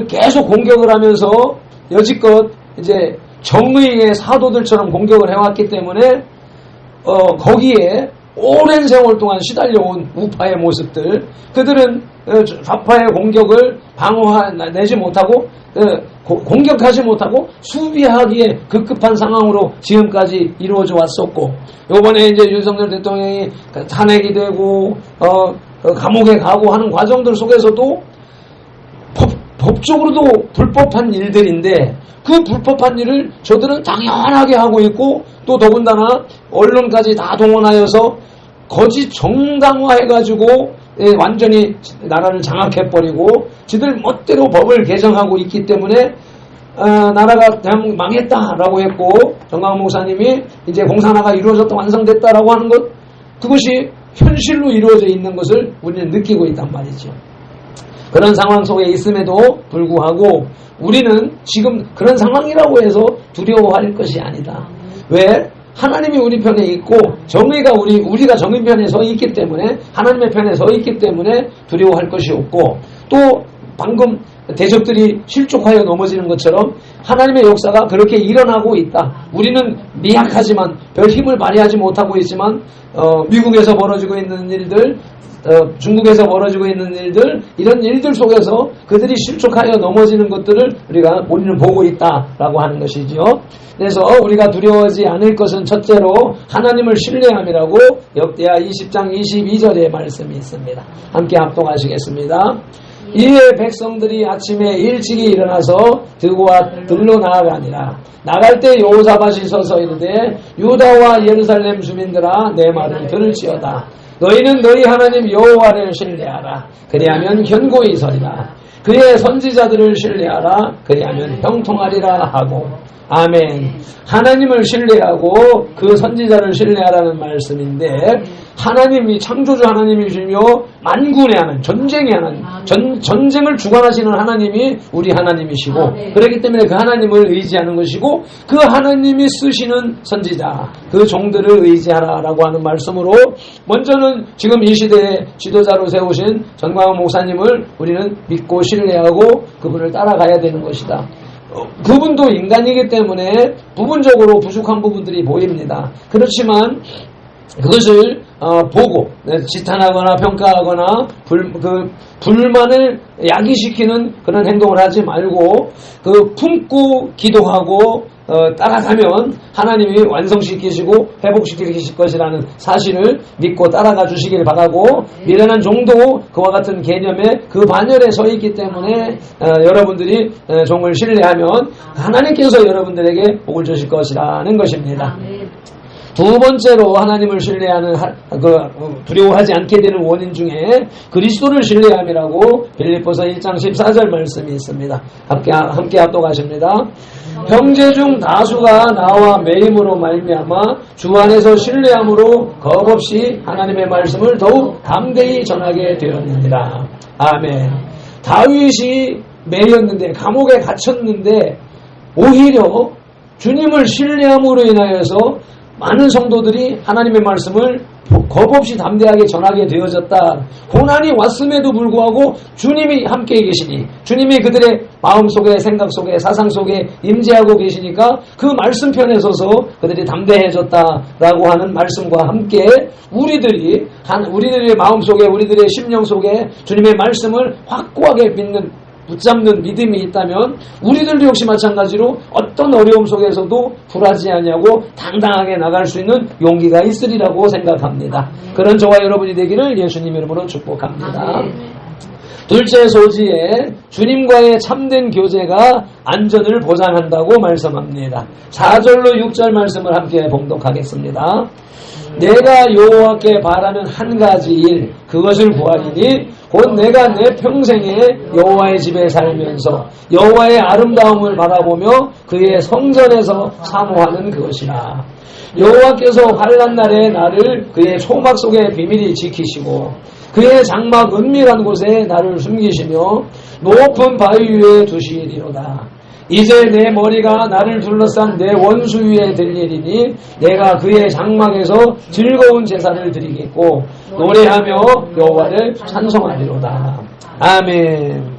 계속 공격을 하면서 여지껏 이제 정의의 사도들처럼 공격을 해왔기 때문에 거기에 오랜 세월 동안 시달려온 우파의 모습들, 그들은 좌파의 공격을 방어내지 못하고 공격하지 못하고 수비하기에 급급한 상황으로 지금까지 이루어져 왔었고, 요번에 이제 윤석열 대통령이 탄핵이 되고 감옥에 가고 하는 과정들 속에서도 법적으로도 불법한 일들인데, 그 불법한 일을 저들은 당연하게 하고 있고, 또 더군다나 언론까지 다 동원하여서 거짓 정당화해가지고 완전히 나라를 장악해버리고 지들 멋대로 법을 개정하고 있기 때문에 나라가 대한민국 망했다라고 했고, 정광훈 목사님이 이제 공산화가 이루어졌다, 완성됐다라고 하는 것, 그것이 현실로 이루어져 있는 것을 우리는 느끼고 있단 말이죠. 그런 상황 속에 있음에도 불구하고 우리는 지금 그런 상황이라고 해서 두려워할 것이 아니다. 왜? 하나님이 우리 편에 있고 정의가 우리가 정의 편에 서 있기 때문에, 하나님의 편에 서 있기 때문에 두려워할 것이 없고, 또 방금 대적들이 실족하여 넘어지는 것처럼 하나님의 역사가 그렇게 일어나고 있다. 우리는 미약하지만 별 힘을 발휘하지 못하고 있지만 미국에서 벌어지고 있는 일들, 중국에서 벌어지고 있는 일들, 이런 일들 속에서 그들이 실족하여 넘어지는 것들을 우리는 보고 있다라고 하는 것이죠. 그래서 우리가 두려워하지 않을 것은 첫째로 하나님을 신뢰함이라고 역대하 20장 22절의 말씀이 있습니다. 함께 합독하시겠습니다. 이에 백성들이 아침에 일찍이 일어나서 들로 나아가니라. 나갈 때 여호사밧이 서서 이르되, 유다와 예루살렘 주민들아, 내 말을 들을지어다. 너희는 너희 하나님 여호와를 신뢰하라. 그리하면 견고히 서리라. 그의 선지자들을 신뢰하라. 그리하면 형통하리라 하고. 아멘. 하나님을 신뢰하고 그 선지자를 신뢰하라는 말씀인데 하나님이 창조주 하나님이시며 만군의 하나님, 전쟁의 하나님, 전쟁을 주관하시는 하나님이 우리 하나님이시고 그렇기 때문에 그 하나님을 의지하는 것이고 그 하나님이 쓰시는 선지자, 그 종들을 의지하라라고 하는 말씀으로 먼저는 지금 이 시대에 지도자로 세우신 전광훈 목사님을 우리는 믿고 신뢰하고 그분을 따라가야 되는 것이다. 그분도 인간이기 때문에 부분적으로 부족한 부분들이 보입니다. 그렇지만 그것을 보고 지탄하거나 평가하거나 불만을 야기시키는 그런 행동을 하지 말고 품고 기도하고 따라가면 하나님이 완성시키시고 회복시키실 것이라는 사실을 믿고 따라가 주시길 바라고 미련한 종도 그와 같은 개념의 그 반열에 서 있기 때문에 여러분들이 종을 신뢰하면 하나님께서 여러분들에게 복을 주실 것이라는 것입니다. 두 번째로 하나님을 신뢰하는 두려워하지 않게 되는 원인 중에 그리스도를 신뢰함이라고 빌립보서 1장 14절 말씀이 있습니다. 함께 합독하십니다. 형제 중 다수가 나와 매임으로 말미암아 주 안에서 신뢰함으로 겁없이 하나님의 말씀을 더욱 담대히 전하게 되었느니라. 아멘. 다윗이 매였는데 감옥에 갇혔는데 오히려 주님을 신뢰함으로 인하여서 많은 성도들이 하나님의 말씀을 겁없이 담대하게 전하게 되어졌다. 고난이 왔음에도 불구하고 주님이 함께 계시니 주님이 그들의 마음속에 생각 속에 사상 속에 임재하고 계시니까 그 말씀편에 서서 그들이 담대해졌다라고 하는 말씀과 함께 우리들의 마음속에 우리들의 심령 속에 주님의 말씀을 확고하게 믿는 붙잡는 믿음이 있다면 우리들도 역시 마찬가지로 어떤 어려움 속에서도 불하지 아니하고 당당하게 나갈 수 있는 용기가 있으리라고 생각합니다. 그런 저와 여러분이 되기를 예수님 이름으로 축복합니다. 둘째 소지에 주님과의 참된 교제가 안전을 보장한다고 말씀합니다. 4절로 6절 말씀을 함께 봉독하겠습니다. 내가 여호와께 바라는 한 가지 일 그것을 구하리니 곧 내가 내 평생에 여호와의 집에 살면서 여호와의 아름다움을 바라보며 그의 성전에서 사모하는 그것이라. 여호와께서 환난 날에 나를 그의 초막 속에 비밀히 지키시고 그의 장막 은밀한 곳에 나를 숨기시며 높은 바위 위에 두시리로다. 이제 내 머리가 나를 둘러싼 내 원수 위에 들리리니 내가 그의 장막에서 즐거운 제사를 드리겠고 노래하며 여호와를 찬송하리로다. 아멘.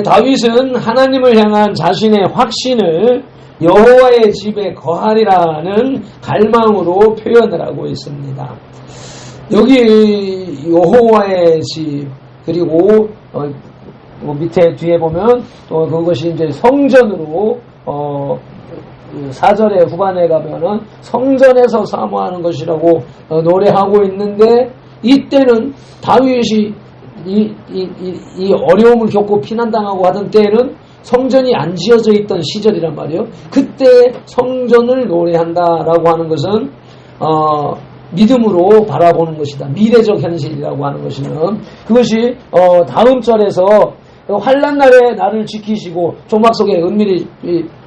다윗은 하나님을 향한 자신의 확신을 여호와의 집에 거하리라는 갈망으로 표현을 하고 있습니다. 여기 여호와의 집 그리고 밑에 뒤에 보면 또 그것이 이제 성전으로 4절의 후반에 가면은 성전에서 사모하는 것이라고 노래하고 있는데 이때는 다윗이 이 어려움을 겪고 피난당하고 하던 때에는 성전이 안 지어져 있던 시절이란 말이에요. 그때 성전을 노래한다라고 하는 것은 믿음으로 바라보는 것이다. 미래적 현실이라고 하는 것이는 그것이 다음 절에서 환난 날에 나를 지키시고 조막 속에 은밀히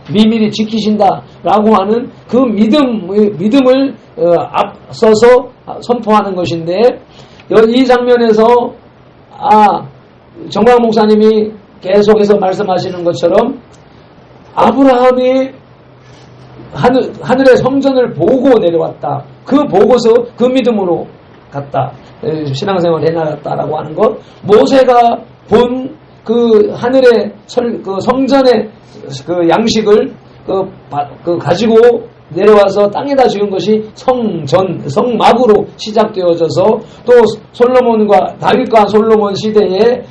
비밀히 지키신다라고 하는 그 믿음을 앞서서 선포하는 것인데 이 장면에서 정광 목사님이 계속해서 말씀하시는 것처럼 아브라함이 하늘의 성전을 보고 내려왔다. 그 보고서 그 믿음으로 갔다. 신앙생활을 해나갔다라고 하는 것. 모세가 본 그 하늘의 그 성전의 그 양식을 가지고 내려와서 땅에다 지은 것이 성막으로 시작되어져서 또 다윗과 솔로몬 시대에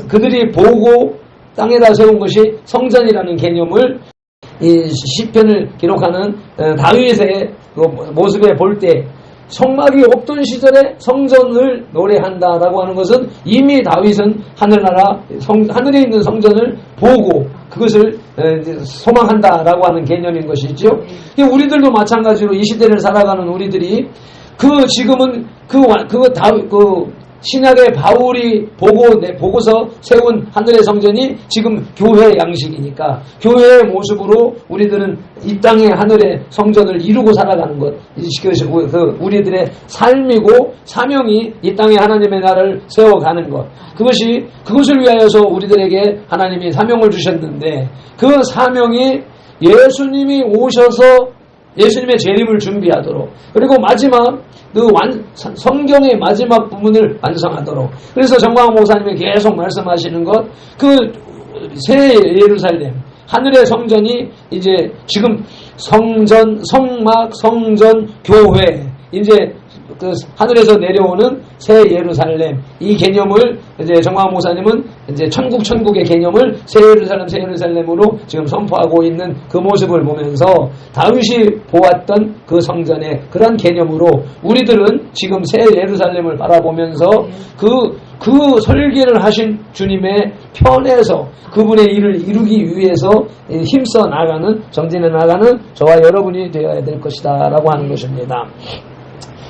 그들이 보고 땅에다 세운 것이 성전이라는 개념을 이 시편을 기록하는 다윗의 그 모습에 볼 때 성막이 없던 시절에 성전을 노래한다라고 하는 것은 이미 다윗은 하늘에 있는 성전을 보고 그것을 소망한다라고 하는 개념인 것이죠. 우리들도 마찬가지로 이 시대를 살아가는 우리들이 지금은 신약의 바울이 보고서 세운 하늘의 성전이 지금 교회 양식이니까 교회의 모습으로 우리들은 이 땅의 하늘의 성전을 이루고 살아가는 것, 우리들의 삶이고 사명이 이 땅에 하나님의 나라를 세워가는 것, 그것을 위하여서 우리들에게 하나님이 사명을 주셨는데, 그 사명이 예수님이 오셔서 예수님의 재림을 준비하도록, 그리고 마지막 성경의 마지막 부분을 완성하도록. 그래서 정광 목사님이 계속 말씀하시는 것, 그 새 예루살렘 하늘의 성전이 이제 지금 성전, 성막, 성전, 교회, 이제 그 하늘에서 내려오는 새 예루살렘, 이 개념을 이제 정광 목사님은 이제 천국의 개념을 새 예루살렘으로 지금 선포하고 있는 그 모습을 보면서 다윗이 보았던 그 성전의 그런 개념으로 우리들은 지금 새 예루살렘을 바라보면서 그 설계를 하신 주님의 편에서 그분의 일을 이루기 위해서 힘써 나가는, 정진해 나가는 저와 여러분이 되어야 될 것이다 라고 하는 것입니다.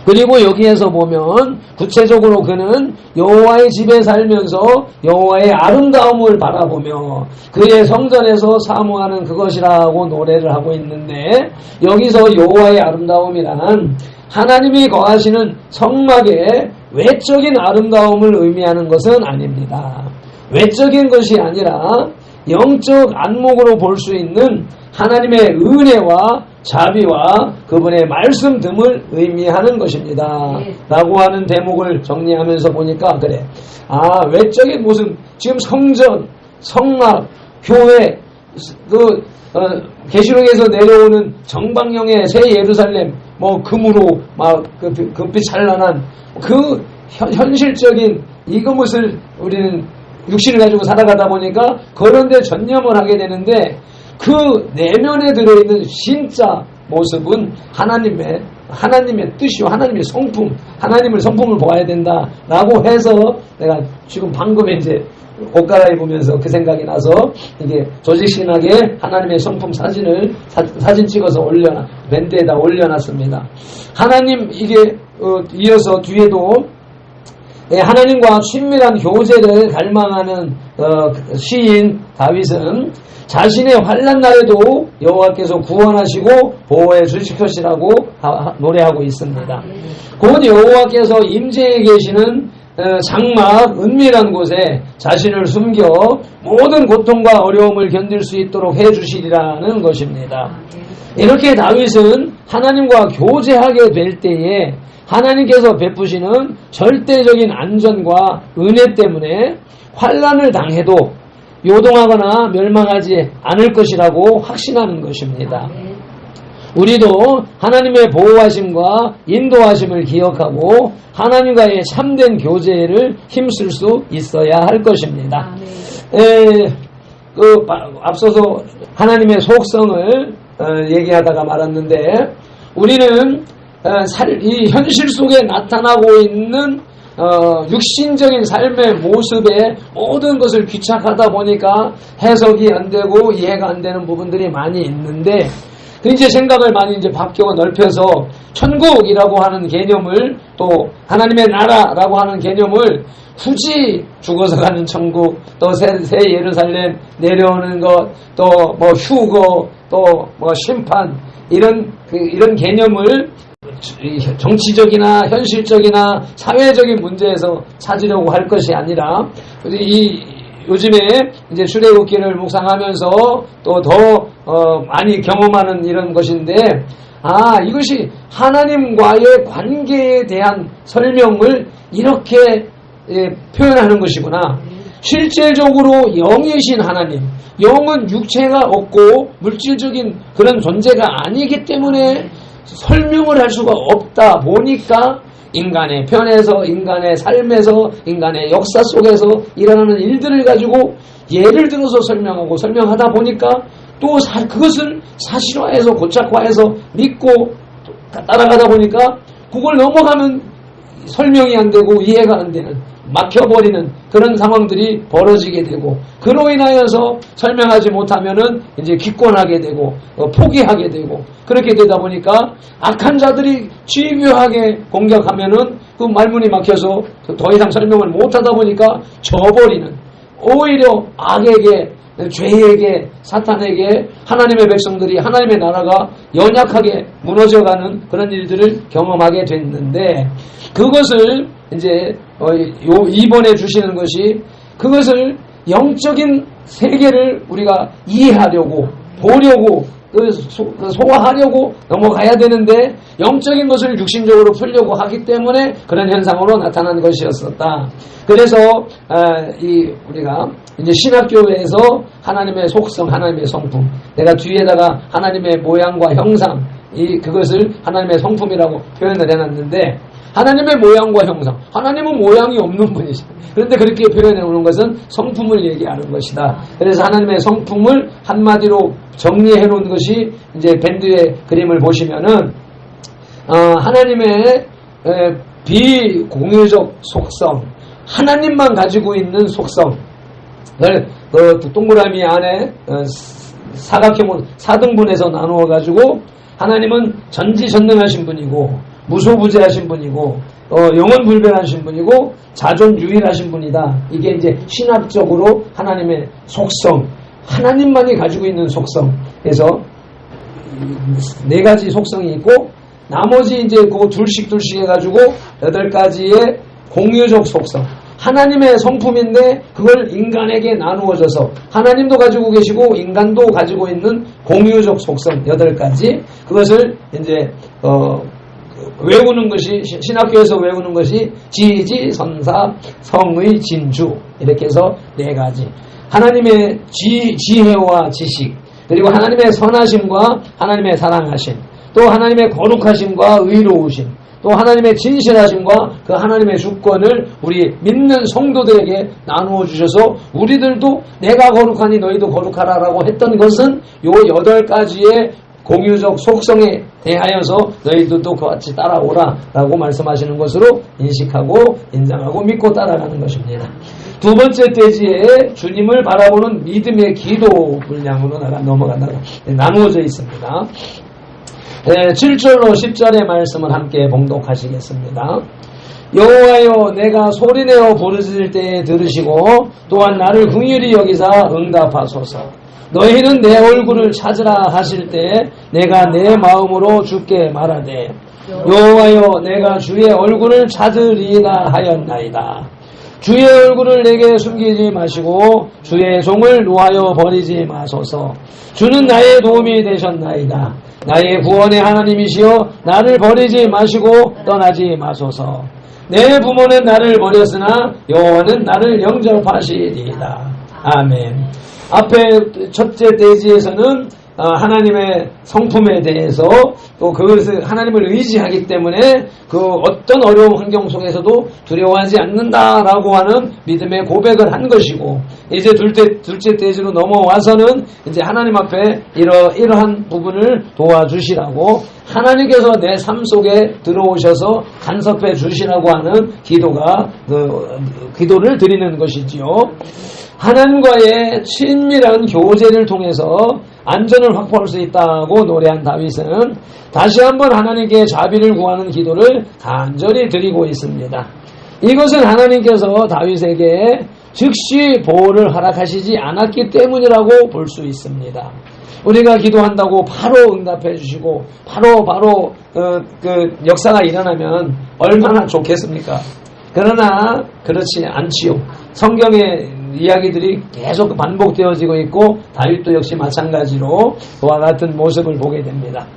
그리고 여기에서 보면 구체적으로 그는 여호와의 집에 살면서 여호와의 아름다움을 바라보며 그의 성전에서 사모하는 그것이라고 노래를 하고 있는데, 여기서 여호와의 아름다움이란 하나님이 거하시는 성막의 외적인 아름다움을 의미하는 것은 아닙니다. 외적인 것이 아니라 영적 안목으로 볼 수 있는 하나님의 은혜와 자비와 그분의 말씀 등을 의미하는 것입니다. 라고 하는 대목을 정리하면서 보니까 그래. 외적인 모습, 지금 성전, 성막, 교회, 계시록에서 내려오는 정방형의 새 예루살렘, 금으로 금빛 찬란한 그 현실적인 이것을 우리는 육신을 가지고 살아가다 보니까 그런 데 전념을 하게 되는데, 그 내면에 들어있는 진짜 모습은 하나님의 뜻이요, 하나님의 성품, 하나님의 성품을 보아야 된다라고 해서 내가 지금 방금 이제 옷 갈아입으면서 그 생각이 나서 이게 조직신하게 하나님의 성품 사진 찍어서 밴드에다 올려놨습니다. 하나님, 이게 이어서 뒤에도 하나님과 친밀한 교제를 갈망하는 시인 다윗은 자신의 환난 날에도 여호와께서 구원하시고 보호해 주실 것이라고 노래하고 있습니다. 곧 여호와께서 임재해 계시는 장막 은밀한 곳에 자신을 숨겨 모든 고통과 어려움을 견딜 수 있도록 해주시리라는 것입니다. 이렇게 다윗은 하나님과 교제하게 될 때에 하나님께서 베푸시는 절대적인 안전과 은혜 때문에 환난을 당해도 요동하거나 멸망하지 않을 것이라고 확신하는 것입니다. 우리도 하나님의 보호하심과 인도하심을 기억하고 하나님과의 참된 교제를 힘쓸 수 있어야 할 것입니다. 앞서서 하나님의 속성을 얘기하다가 말았는데, 우리는 이 현실 속에 나타나고 있는 육신적인 삶의 모습에 모든 것을 귀착하다 보니까 해석이 안 되고 이해가 안 되는 부분들이 많이 있는데, 이제 생각을 많이 이제 바뀌어 넓혀서 천국이라고 하는 개념을, 또 하나님의 나라라고 하는 개념을 굳이 죽어서 가는 천국, 또 새 예루살렘 내려오는 것, 또 휴거, 또 심판, 이런 개념을 정치적이나 현실적이나 사회적인 문제에서 찾으려고 할 것이 아니라, 요즘에 이제 출애굽기를 묵상하면서 또 더 많이 경험하는 이런 것인데, 이것이 하나님과의 관계에 대한 설명을 이렇게 표현하는 것이구나. 실질적으로 영이신 하나님, 영은 육체가 없고 물질적인 그런 존재가 아니기 때문에 설명을 할 수가 없다 보니까 인간의 편에서, 인간의 삶에서, 인간의 역사 속에서 일어나는 일들을 가지고 예를 들어서 설명하다 보니까 또 그것을 사실화해서 고착화해서 믿고 따라가다 보니까 그걸 넘어가면 설명이 안 되고 이해가 안 되는, 막혀버리는 그런 상황들이 벌어지게 되고, 그로 인하여서 설명하지 못하면은 이제 기권하게 되고 포기하게 되고, 그렇게 되다 보니까 악한 자들이 집요하게 공격하면은 그 말문이 막혀서 더 이상 설명을 못하다 보니까 져버리는, 오히려 악에게, 죄에게, 사탄에게 하나님의 백성들이, 하나님의 나라가 연약하게 무너져가는 그런 일들을 경험하게 됐는데, 그것을 이제 이번에 주시는 것이, 그것을 영적인 세계를 우리가 이해하려고, 보려고, 소화하려고 넘어가야 되는데, 영적인 것을 육신적으로 풀려고 하기 때문에 그런 현상으로 나타난 것이었었다. 그래서 우리가 이제 신학교에서 하나님의 속성, 하나님의 성품, 내가 뒤에다가 하나님의 모양과 형상, 그것을 하나님의 성품이라고 표현을 해놨는데, 하나님의 모양과 형상, 하나님은 모양이 없는 분이죠. 그런데 그렇게 표현해 오는 것은 성품을 얘기하는 것이다. 그래서 하나님의 성품을 한마디로 정리해 놓은 것이, 이제 밴드의 그림을 보시면은 하나님의 비공유적 속성, 하나님만 가지고 있는 속성, 동그라미 안에 사각형으로 4등분해서 나누어 가지고, 하나님은 전지전능하신 분이고 무소부재하신 분이고 영원불변하신 분이고 자존유일하신 분이다. 이게 이제 신학적으로 하나님의 속성, 하나님만이 가지고 있는 속성. 그래서 4가지 속성이 있고, 나머지 이제 그거 둘씩 해가지고 8가지의 공유적 속성, 하나님의 성품인데 그걸 인간에게 나누어져서 하나님도 가지고 계시고 인간도 가지고 있는 공유적 속성 8가지, 그것을 이제 외우는 것이, 신학교에서 외우는 것이 지지, 선사, 성의, 진주, 이렇게 해서 4가지. 하나님의 지혜와 지식, 그리고 하나님의 선하심과 하나님의 사랑하심, 또 하나님의 거룩하심과 의로우심, 또 하나님의 진실하심과 그 하나님의 주권을 우리 믿는 성도들에게 나누어 주셔서, 우리들도 내가 거룩하니 너희도 거룩하라라고 했던 것은 요 8가지의 공유적 속성에 대하여서 너희들도 그같이 따라오라 라고 말씀하시는 것으로 인식하고 인정하고 믿고 따라가는 것입니다. 2번째 대지에 주님을 바라보는 믿음의 기도 분량으로 넘어간다고 나누어져 있습니다. 7절로 10절의 말씀을 함께 봉독하시겠습니다. 여호와여, 내가 소리내어 부르짖을 때에 들으시고 또한 나를 긍휼히 여기사 응답하소서. 너희는 내 얼굴을 찾으라 하실 때 내가 내 마음으로 주께 말하되, 여호와여, 내가 주의 얼굴을 찾으리이다 하였나이다. 주의 얼굴을 내게 숨기지 마시고 주의 종을 놓아여 버리지 마소서. 주는 나의 도움이 되셨나이다. 나의 구원의 하나님이시여, 나를 버리지 마시고 떠나지 마소서. 내 부모는 나를 버렸으나 여호와는 나를 영접하시리이다. 아멘. 앞에 첫째 대지에서는 하나님의 성품에 대해서, 또 그것을 하나님을 의지하기 때문에 그 어떤 어려운 환경 속에서도 두려워하지 않는다라고 하는 믿음의 고백을 한 것이고, 이제 둘째 대지로 넘어와서는 이제 하나님 앞에 이러한 부분을 도와주시라고, 하나님께서 내 삶 속에 들어오셔서 간섭해 주시라고 하는 기도를 드리는 것이지요. 하나님과의 친밀한 교제를 통해서 안전을 확보할 수 있다고 노래한 다윗은 다시 한번 하나님께 자비를 구하는 기도를 간절히 드리고 있습니다. 이것은 하나님께서 다윗에게 즉시 보호를 허락하시지 않았기 때문이라고 볼 수 있습니다. 우리가 기도한다고 바로 응답해 주시고 바로 그 역사가 일어나면 얼마나 좋겠습니까? 그러나 그렇지 않지요. 성경의 이야기들이 계속 반복되어지고 있고, 다윗도 역시 마찬가지로 그와 같은 모습을 보게 됩니다.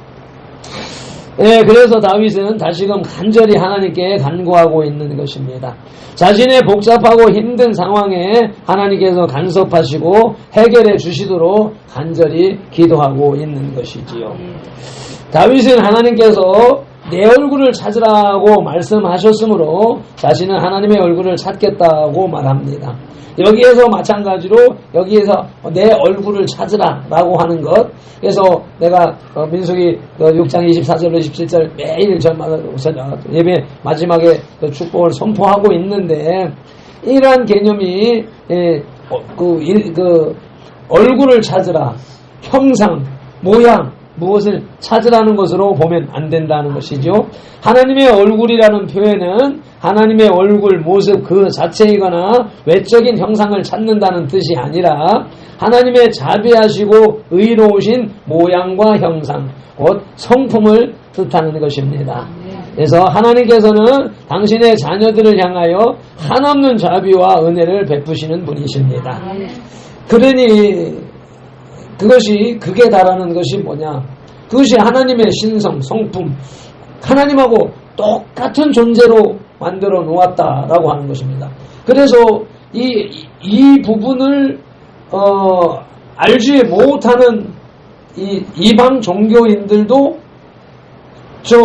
그래서 다윗은 다시금 간절히 하나님께 간구하고 있는 것입니다. 자신의 복잡하고 힘든 상황에 하나님께서 간섭하시고 해결해 주시도록 간절히 기도하고 있는 것이지요. 다윗은 하나님께서 내 얼굴을 찾으라고 말씀하셨으므로 자신은 하나님의 얼굴을 찾겠다고 말합니다. 여기에서 마찬가지로 여기에서 내 얼굴을 찾으라라고 하는 것. 그래서 내가 민수기 6장 24절로 27절 매일 저마다 예배 마지막에 축복을 선포하고 있는데, 이러한 개념이 얼굴을 찾으라, 형상, 모양, 무엇을 찾으라는 것으로 보면 안 된다는 것이죠. 하나님의 얼굴이라는 표현은 하나님의 얼굴, 모습 그 자체이거나 외적인 형상을 찾는다는 뜻이 아니라 하나님의 자비하시고 의로우신 모양과 형상, 곧 성품을 뜻하는 것입니다. 그래서 하나님께서는 당신의 자녀들을 향하여 한없는 자비와 은혜를 베푸시는 분이십니다. 그러니 그것이 극에 달하는 것이 뭐냐? 그것이 하나님의 신성, 성품, 하나님하고 똑같은 존재로 만들어 놓았다라고 하는 것입니다. 그래서 이 부분을 알지 못하는 이 이방 종교인들도 저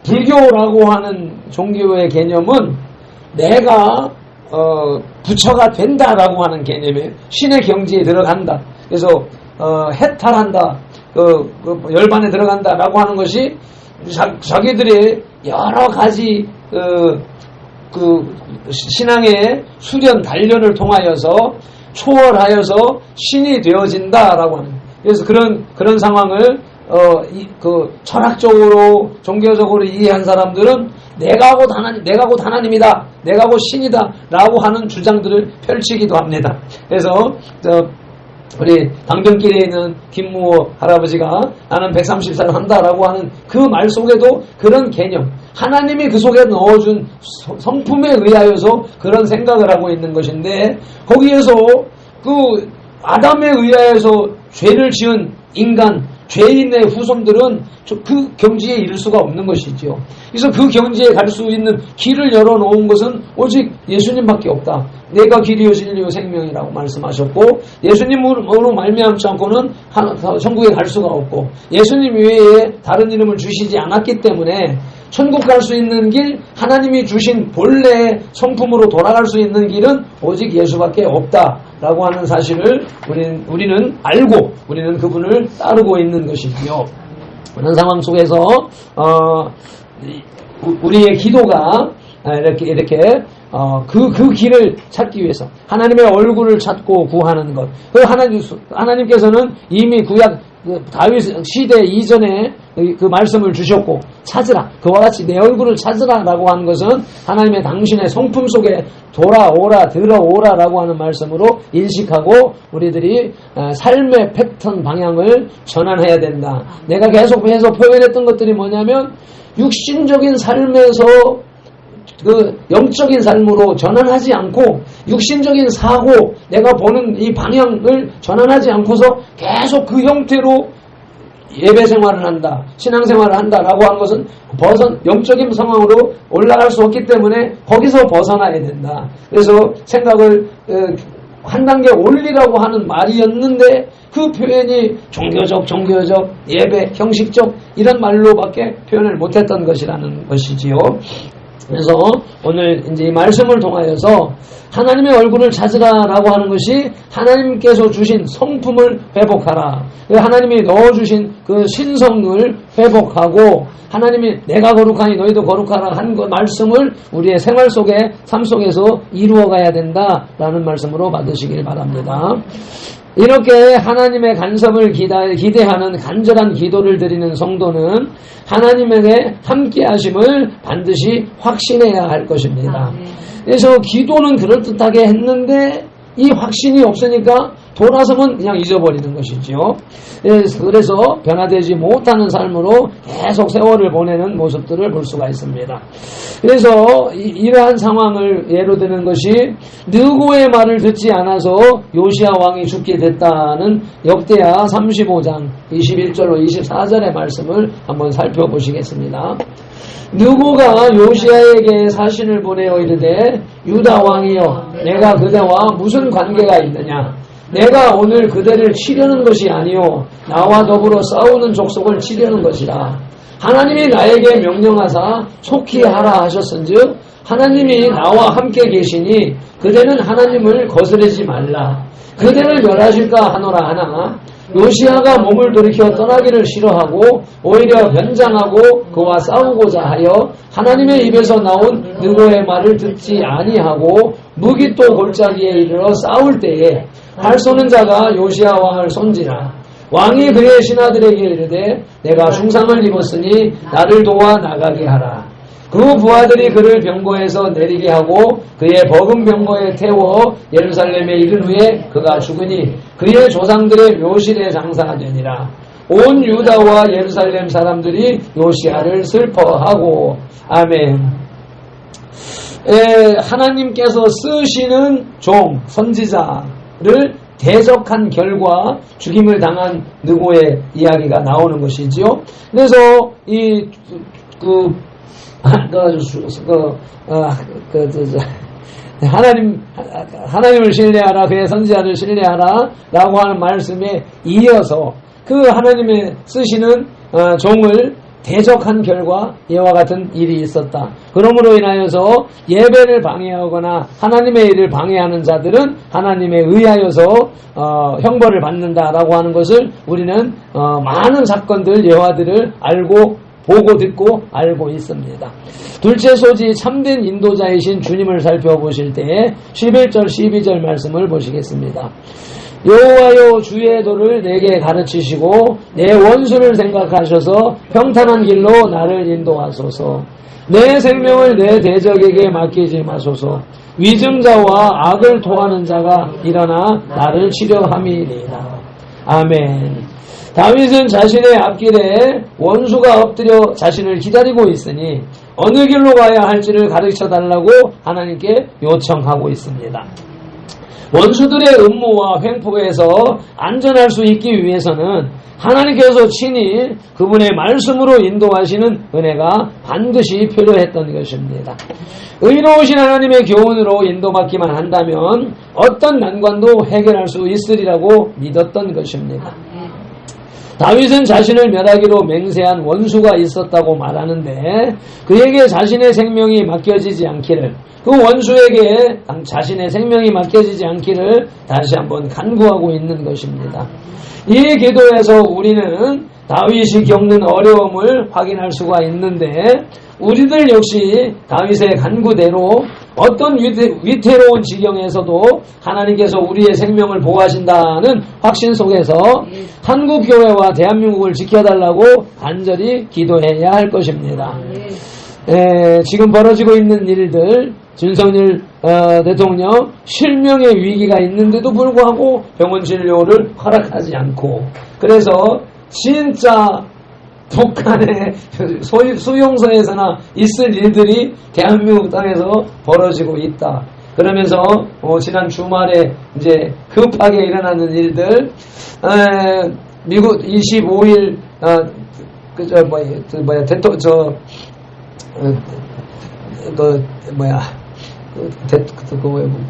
불교라고 하는 종교의 개념은 내가 부처가 된다라고 하는 개념에 신의 경지에 들어간다. 그래서 해탈한다, 열반에 들어간다라고 하는 것이 자기들의 여러 가지 신앙의 수련 단련을 통하여서 초월하여서 신이 되어진다라고 하는. 그래서 그런 상황을 철학적으로 종교적으로 이해한 사람들은 내가 곧 하나님이다, 내가 곧 신이다라고 하는 주장들을 펼치기도 합니다. 그래서 우리 당정길에 있는 김무호 할아버지가 나는 130살 한다라고 하는 그 말 속에도 그런 개념, 하나님이 그 속에 넣어준 성품에 의하여서 그런 생각을 하고 있는 것인데, 거기에서 그 아담에 의하여서 죄를 지은 인간, 죄인의 후손들은 그 경지에 이를 수가 없는 것이지요. 그래서 그 경지에 갈 수 있는 길을 열어놓은 것은 오직 예수님밖에 없다. 내가 길이요 진리요 생명이라고 말씀하셨고, 예수님으로 말미암지 않고는 천국에 갈 수가 없고, 예수님 외에 다른 이름을 주시지 않았기 때문에 천국 갈 수 있는 길, 하나님이 주신 본래의 성품으로 돌아갈 수 있는 길은 오직 예수밖에 없다라고 하는 사실을 우리는 알고 우리는 그분을 따르고 있는 것이지요. 그런 상황 속에서 우리의 기도가 이렇게 그 길을 찾기 위해서 하나님의 얼굴을 찾고 구하는 것. 하나님께서는 이미 구약 다윗 시대 이전에 그 말씀을 주셨고, 찾으라, 그와 같이 내 얼굴을 찾으라라고 하는 것은 하나님의 당신의 성품 속에 돌아오라, 들어오라라고 하는 말씀으로 인식하고 우리들이 삶의 패턴 방향을 전환해야 된다. 내가 계속해서 표현했던 것들이 뭐냐면, 육신적인 삶에서 그 영적인 삶으로 전환하지 않고, 육신적인 사고, 내가 보는 이 방향을 전환하지 않고서 계속 그 형태로 예배 생활을 한다, 신앙 생활을 한다라고 하는 것은 영적인 상황으로 올라갈 수 없기 때문에 거기서 벗어나야 된다. 그래서 생각을 한 단계 올리라고 하는 말이었는데, 그 표현이 종교적, 예배, 형식적 이런 말로밖에 표현을 못했던 것이라는 것이지요. 그래서 오늘 이제 이 말씀을 통하여서 하나님의 얼굴을 찾으라라고 하는 것이 하나님께서 주신 성품을 회복하라. 하나님이 넣어주신 그 신성을 회복하고, 하나님이 내가 거룩하니 너희도 거룩하라 한 그 말씀을 우리의 생활 속에, 삶 속에서 이루어가야 된다라는 말씀으로 받으시길 바랍니다. 이렇게 하나님의 간섭을 기대하는 간절한 기도를 드리는 성도는 하나님에게 함께 하심을 반드시 확신해야 할 것입니다. 그래서 기도는 그럴듯하게 했는데 이 확신이 없으니까 돌아서면 그냥 잊어버리는 것이죠. 그래서 변화되지 못하는 삶으로 계속 세월을 보내는 모습들을 볼 수가 있습니다. 그래서 이러한 상황을 예로 드는 것이, 느고의 말을 듣지 않아서 요시야 왕이 죽게 됐다는 역대하 35장 21절로 24절의 말씀을 한번 살펴보시겠습니다. 느고가 요시야에게 사신을 보내어 이르되, 유다 왕이여, 내가 그대와 무슨 관계가 있느냐? 내가 오늘 그대를 치려는 것이 아니요 나와 더불어 싸우는 족속을 치려는 것이라. 하나님이 나에게 명령하사 속히 하라 하셨은즉 하나님이 나와 함께 계시니 그대는 하나님을 거스르지 말라. 그대를 멸하실까 하노라 하나, 요시야가 몸을 돌이켜 떠나기를 싫어하고 오히려 변장하고 그와 싸우고자 하여 하나님의 입에서 나온 느고의 말을 듣지 아니하고 무기또 골짜기에 이르러 싸울 때에, 활 쏘는 자가 요시야 왕을 쏜지라. 왕이 그의 신하들에게 이르되 내가 흉상을 입었으니 나를 도와 나가게 하라. 그 부하들이 그를 병거에서 내리게 하고 그의 버금 병거에 태워 예루살렘에 이른 후에 그가 죽으니 그의 조상들의 묘실에 장사가 되니라. 온 유다와 예루살렘 사람들이 요시야를 슬퍼하고. 아멘. 하나님께서 쓰시는 종, 선지자를 대적한 결과 죽임을 당한 느고의 이야기가 나오는 것이지요. 그래서 하나님을 신뢰하라, 그의 선지자를 신뢰하라 라고 하는 말씀에 이어서 그 하나님의 쓰시는 종을 대적한 결과 이와 같은 일이 있었다. 그러므로 인하여서 예배를 방해하거나 하나님의 일을 방해하는 자들은 하나님에 의하여서 형벌을 받는다라고 하는 것을 우리는 많은 사건들, 예화들을 알고 보고 듣고 알고 있습니다. 둘째 소지 참된 인도자이신 주님을 살펴보실 때 11절 12절 말씀을 보시겠습니다. 여호와여 주의 도를 내게 가르치시고 내 원수를 생각하셔서 평탄한 길로 나를 인도하소서. 내 생명을 내 대적에게 맡기지 마소서. 위증자와 악을 토하는 자가 일어나 나를 치려함이니이다. 아멘. 다윗은 자신의 앞길에 원수가 엎드려 자신을 기다리고 있으니 어느 길로 가야 할지를 가르쳐달라고 하나님께 요청하고 있습니다. 원수들의 음모와 횡포에서 안전할 수 있기 위해서는 하나님께서 친히 그분의 말씀으로 인도하시는 은혜가 반드시 필요했던 것입니다. 의로우신 하나님의 교훈으로 인도받기만 한다면 어떤 난관도 해결할 수 있으리라고 믿었던 것입니다. 다윗은 자신을 멸하기로 맹세한 원수가 있었다고 말하는데 그에게 자신의 생명이 맡겨지지 않기를, 그 원수에게 자신의 생명이 맡겨지지 않기를 다시 한번 간구하고 있는 것입니다. 이 기도에서 우리는 다윗이 겪는 어려움을 확인할 수가 있는데 우리들 역시 다윗의 간구대로 어떤 위태로운 지경에서도 하나님께서 우리의 생명을 보호하신다는 확신 속에서 한국교회와 대한민국을 지켜달라고 간절히 기도해야 할 것입니다. 지금 벌어지고 있는 일들, 윤석열 대통령 실명의 위기가 있는데도 불구하고 병원 진료를 허락하지 않고, 그래서 진짜 북한의 수용소에서나 있을 일들이 대한민국 땅에서 벌어지고 있다. 그러면서 지난 주말에 이제 급하게 일어나는 일들, 미국 25일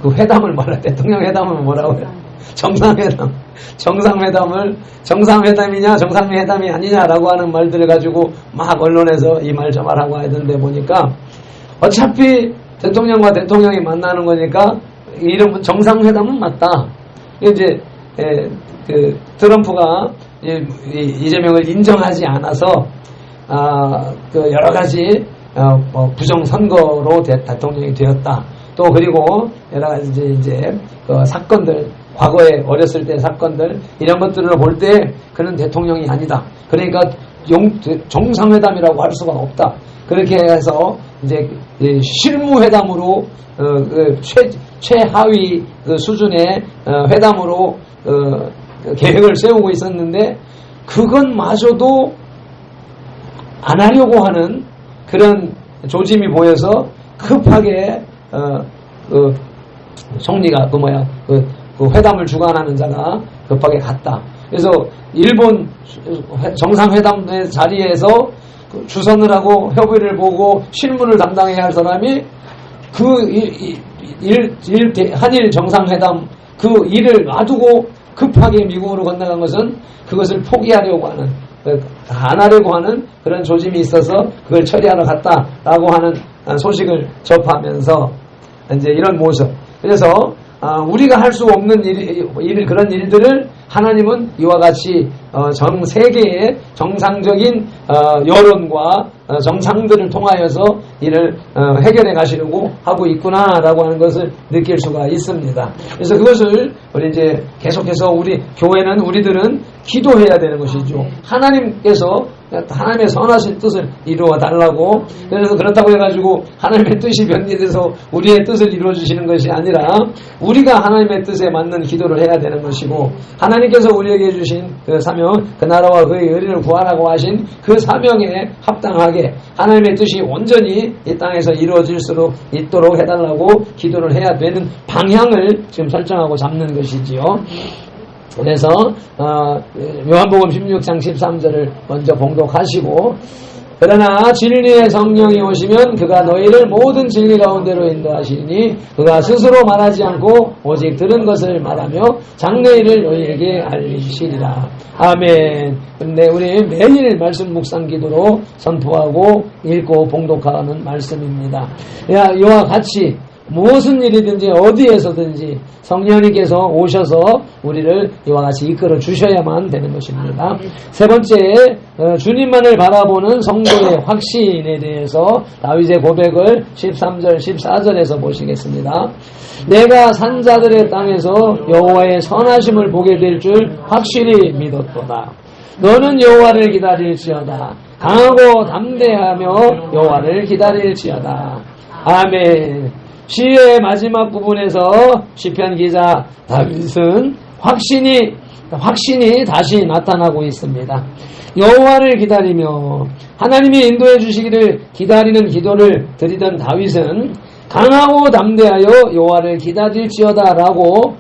그 회담을 대통령 회담을 뭐라고 해요? 정상회담이냐 정상회담이 아니냐라고 하는 말들을 가지고 막 언론에서 이 말 저 말하고 하던데 보니까 어차피 대통령과 대통령이 만나는 거니까 이름은 정상회담은 맞다. 이제 그 트럼프가 이재명을 인정하지 않아서 그 여러 가지 부정 선거로 대통령이 되었다. 또 그리고 여러 가지 이제 그 사건들, 과거에 어렸을 때 사건들, 이런 것들을 볼 때 그는 대통령이 아니다. 그러니까 정상회담이라고 할 수가 없다. 그렇게 해서 이제 실무회담으로 최하위 그 수준의 회담으로 계획을 세우고 있었는데 그것마저도 안 하려고 하는 그런 조짐이 보여서 급하게 총리가 그 회담을 주관하는 자가 급하게 갔다. 그래서 일본 정상회담의 자리에서 주선을 하고 협의를 보고 실무를 담당해야 할 사람이 한일 정상회담 그 일을 놔두고 급하게 미국으로 건너간 것은 그것을 포기하려고 하는, 안 하려고 하는 그런 조짐이 있어서 그걸 처리하러 갔다라고 하는 소식을 접하면서 이제 이런 모습. 그래서 우리가 할 수 없는 그런 일들을 하나님은 이와 같이 전 세계의 정상적인 여론과 정상들을 통하여서 이를 해결해 가시려고 하고 있구나라고 하는 것을 느낄 수가 있습니다. 그래서 그것을 우리 이제 계속해서 우리들은 기도해야 되는 것이죠. 하나님께서 하나님의 선하신 뜻을 이루어 달라고. 그래서 그렇다고 해가지고 하나님의 뜻이 변개돼서 우리의 뜻을 이루어 주시는 것이 아니라 우리가 하나님의 뜻에 맞는 기도를 해야 되는 것이고, 하나님께서 우리에게 주신 그 사명, 그 나라와 그의 의를 구하라고 하신 그 사명에 합당하게 하나님의 뜻이 온전히 이 땅에서 이루어질 수 있도록 해달라고 기도를 해야 되는 방향을 지금 설정하고 잡는 것이지요. 그래서 요한복음 16장 13절을 먼저 봉독하시고, 그러나 진리의 성령이 오시면 그가 너희를 모든 진리 가운데로 인도하시니 그가 스스로 말하지 않고 오직 들은 것을 말하며 장래일을 너희에게 알리시리라. 아멘. 그런데 우리 매일 말씀 묵상 기도로 선포하고 읽고 봉독하는 말씀입니다. 이와 같이 무슨 일이든지 어디에서든지 성령님께서 오셔서 우리를 이와 같이 이끌어 주셔야만 되는 것입니다. 세 번째, 주님만을 바라보는 성도의 확신에 대해서 다윗의 고백을 13절 14절에서 보시겠습니다. 내가 산자들의 땅에서 여호와의 선하심을 보게 될 줄 확실히 믿었도다. 너는 여호와를 기다릴지어다. 강하고 담대하며 여호와를 기다릴지어다. 아멘. 시의 마지막 부분에서 시편 기자 다윗은 확신이 다시 나타나고 있습니다. 여호와를 기다리며 하나님이 인도해 주시기를 기다리는 기도를 드리던 다윗은 강하고 담대하여 여호와를 기다릴지어다라고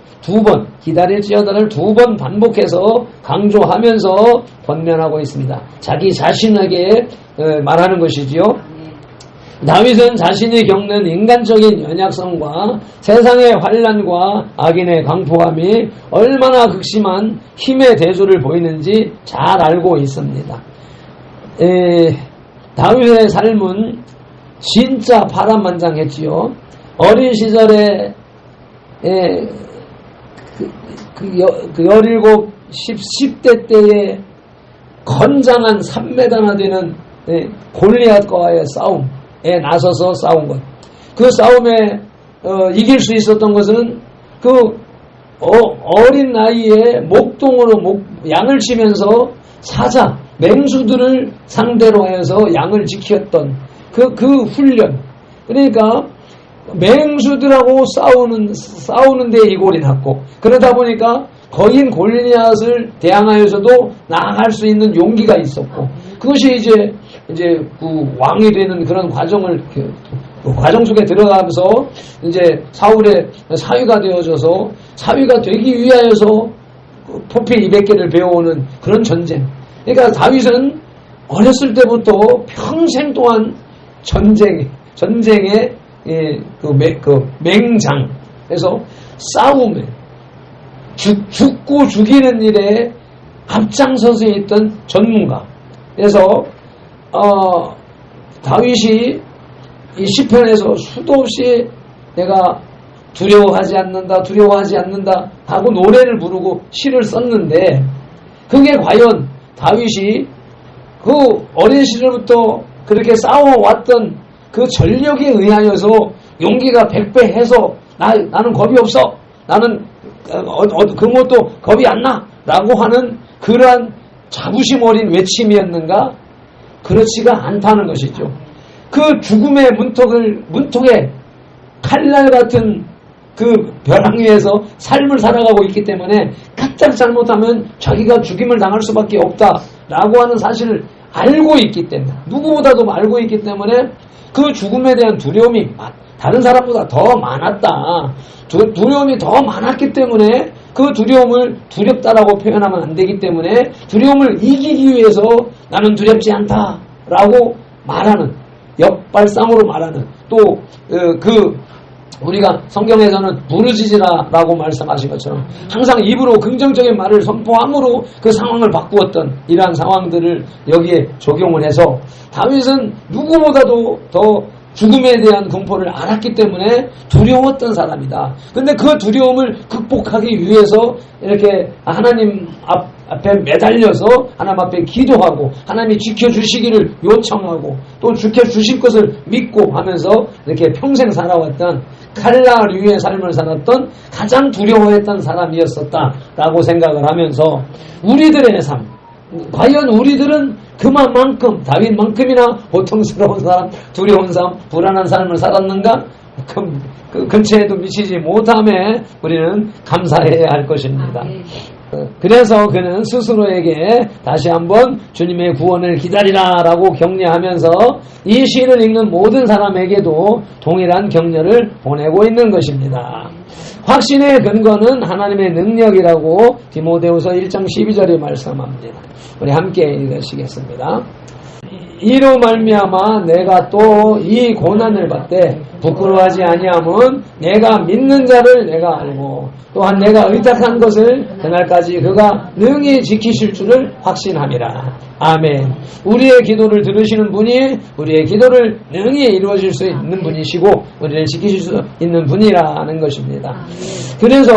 기다릴지어다를 두 번 반복해서 강조하면서 권면하고 있습니다. 자기 자신에게 말하는 것이지요. 다윗은 자신이 겪는 인간적인 연약성과 세상의 환난과 악인의 강포함이 얼마나 극심한 힘의 대조를 보이는지 잘 알고 있습니다. 다윗의 삶은 진짜 파란만장했지요. 어린 시절에 17, 10대 때에 건장한 3m나 되는 골리앗과의 싸움에 나서서 싸운 것. 그 싸움에 이길 수 있었던 것은 그 어린 나이에 목동으로 양을 치면서 사자, 맹수들을 상대로 해서 양을 지켰던 그 훈련. 그러니까 맹수들하고 싸우는 데 이골이 났고, 그러다 보니까 거인 골리앗을 대항하여서도 나아갈 수 있는 용기가 있었고, 그것이 이제 그 왕이 되는 그런 과정을 그 과정 속에 들어가면서 이제 사울의 사위가 되어져서 사위가 되기 위하여서 포피 200개를 배워오는 그런 전쟁. 그러니까 다윗은 어렸을 때부터 평생 동안 전쟁의 그 맹장. 그래서 싸움에 죽고 죽이는 일에 앞장서서 있던 전문가. 그래서 다윗이 이 시편에서 수도 없이 내가 두려워하지 않는다 하고 노래를 부르고 시를 썼는데, 그게 과연 다윗이 그 어린 시절부터 그렇게 싸워왔던 그 전력에 의하여서 용기가 100배 해서 나는 겁이 없어, 나는 그런 것도 겁이 안 나 라고 하는 그러한 자부심 어린 외침이었는가? 그렇지가 않다는 것이죠. 그 죽음의 문턱에 칼날 같은 그 벼랑 위에서 삶을 살아가고 있기 때문에 까딱 잘못하면 자기가 죽임을 당할 수밖에 없다라고 하는 사실을 알고 있기 때문에, 누구보다도 알고 있기 때문에 그 죽음에 대한 두려움이 다른 사람보다 더 많았다. 두려움이 더 많았기 때문에 그 두려움을 두렵다라고 표현하면 안 되기 때문에 두려움을 이기기 위해서 나는 두렵지 않다라고 말하는, 역발상으로 말하는, 또 우리가 성경에서는 부르짖으라라고 말씀하신 것처럼 항상 입으로 긍정적인 말을 선포함으로 그 상황을 바꾸었던 이러한 상황들을 여기에 적용을 해서 다윗은 누구보다도 더 죽음에 대한 공포를 알았기 때문에 두려웠던 사람이다. 근데 그 두려움을 극복하기 위해서 이렇게 하나님 앞에 매달려서 하나님 앞에 기도하고 하나님이 지켜주시기를 요청하고 또 지켜주실 것을 믿고 하면서 이렇게 평생 살아왔던 칼날류의 삶을 살았던 가장 두려워했던 사람이었었다라고 생각을 하면서 우리들의 삶, 과연 우리들은 그만큼 다윗만큼이나 고통스러운 삶, 두려운 삶, 불안한 삶을 살았는가? 그 근처에도 미치지 못함에 우리는 감사해야 할 것입니다. 그래서 그는 스스로에게 다시 한번 주님의 구원을 기다리라 라고 격려하면서 이 시를 읽는 모든 사람에게도 동일한 격려를 보내고 있는 것입니다. 확신의 근거는 하나님의 능력이라고 디모데후서 1장 12절에 말씀합니다. 우리 함께 읽으시겠습니다. 이로 말미암아 내가 또 이 고난을 받되 부끄러워하지 아니함은 내가 믿는 자를 내가 알고 또한 내가 의탁한 것을 그날까지 그가 능히 지키실 줄을 확신함이라. 아멘. 우리의 기도를 들으시는 분이 우리의 기도를 능히 이루어질 수 있는 분이시고 우리를 지키실 수 있는 분이라는 것입니다. 그래서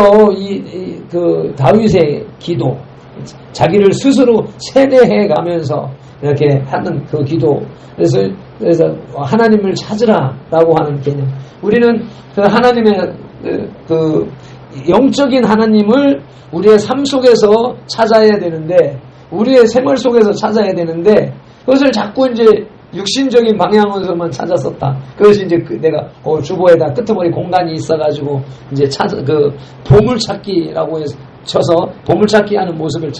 그 다윗의 기도, 자기를 스스로 세뇌해 가면서 이렇게 하는 그 기도, 그래서 하나님을 찾으라라고 하는 개념. 우리는 그 하나님의 그 영적인 하나님을 우리의 삶 속에서 찾아야 되는데, 우리의 생활 속에서 찾아야 되는데, 그것을 자꾸 이제 육신적인 방향으로만 찾았었다. 그것이 이제 내가 주보에다 끄트머리 공간이 있어가지고 이제 그 보물찾기라고 해서 쳐서 보물찾기 하는 모습을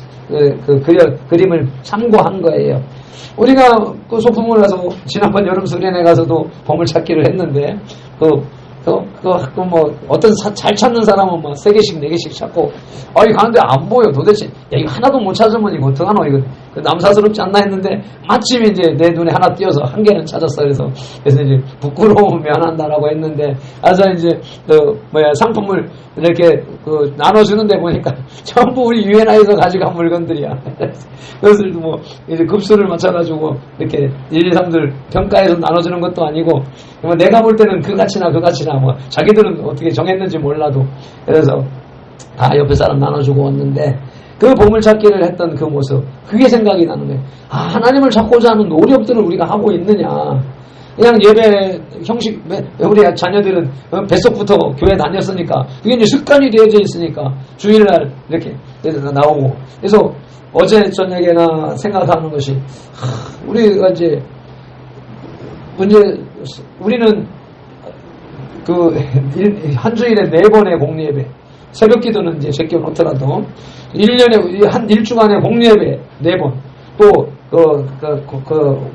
그림을 참고한 거예요. 우리가 그 소풍을 가서 지난번 여름 수련회 가서도 보물찾기를 했는데 어떤 잘 찾는 사람은 뭐 3개씩 4개씩 찾고 이거 가는데 안 보여. 도대체 야 이거 하나도 못 찾으면 이거 어떡하노, 이거 남사스럽지 않나 했는데 마침 이제 내 눈에 하나 띄어서 1개는 찾았어. 그래서 이제 부끄러우면 면한다라고 했는데, 그래서 이제 상품을 이렇게 나눠주는데 보니까 전부 우리 유엔아에서 가져간 물건들이야. 그것을 뭐 이제 급수를 맞춰가지고 이렇게 1, 2, 3들 평가해서 나눠주는 것도 아니고, 내가 볼 때는 그 가치나 뭐 자기들은 어떻게 정했는지 몰라도, 그래서 옆에 사람 나눠주고 왔는데 그 보물찾기를 했던 그 모습, 그게 생각이 나는 거예요. 하나님을 찾고자 하는 노력들을 우리가 하고 있느냐. 그냥 예배 형식, 우리 자녀들은 뱃속부터 교회 다녔으니까 그게 이제 습관이 되어져 있으니까 주일날 이렇게 나오고. 그래서 어제 저녁에나 생각하는 것이, 우리가 이제 우리는 한 주일에 4번의 공예배, 새벽 기도는 이제 제껴놓더라도 1년에 한 일주간에 공예배 4번, 또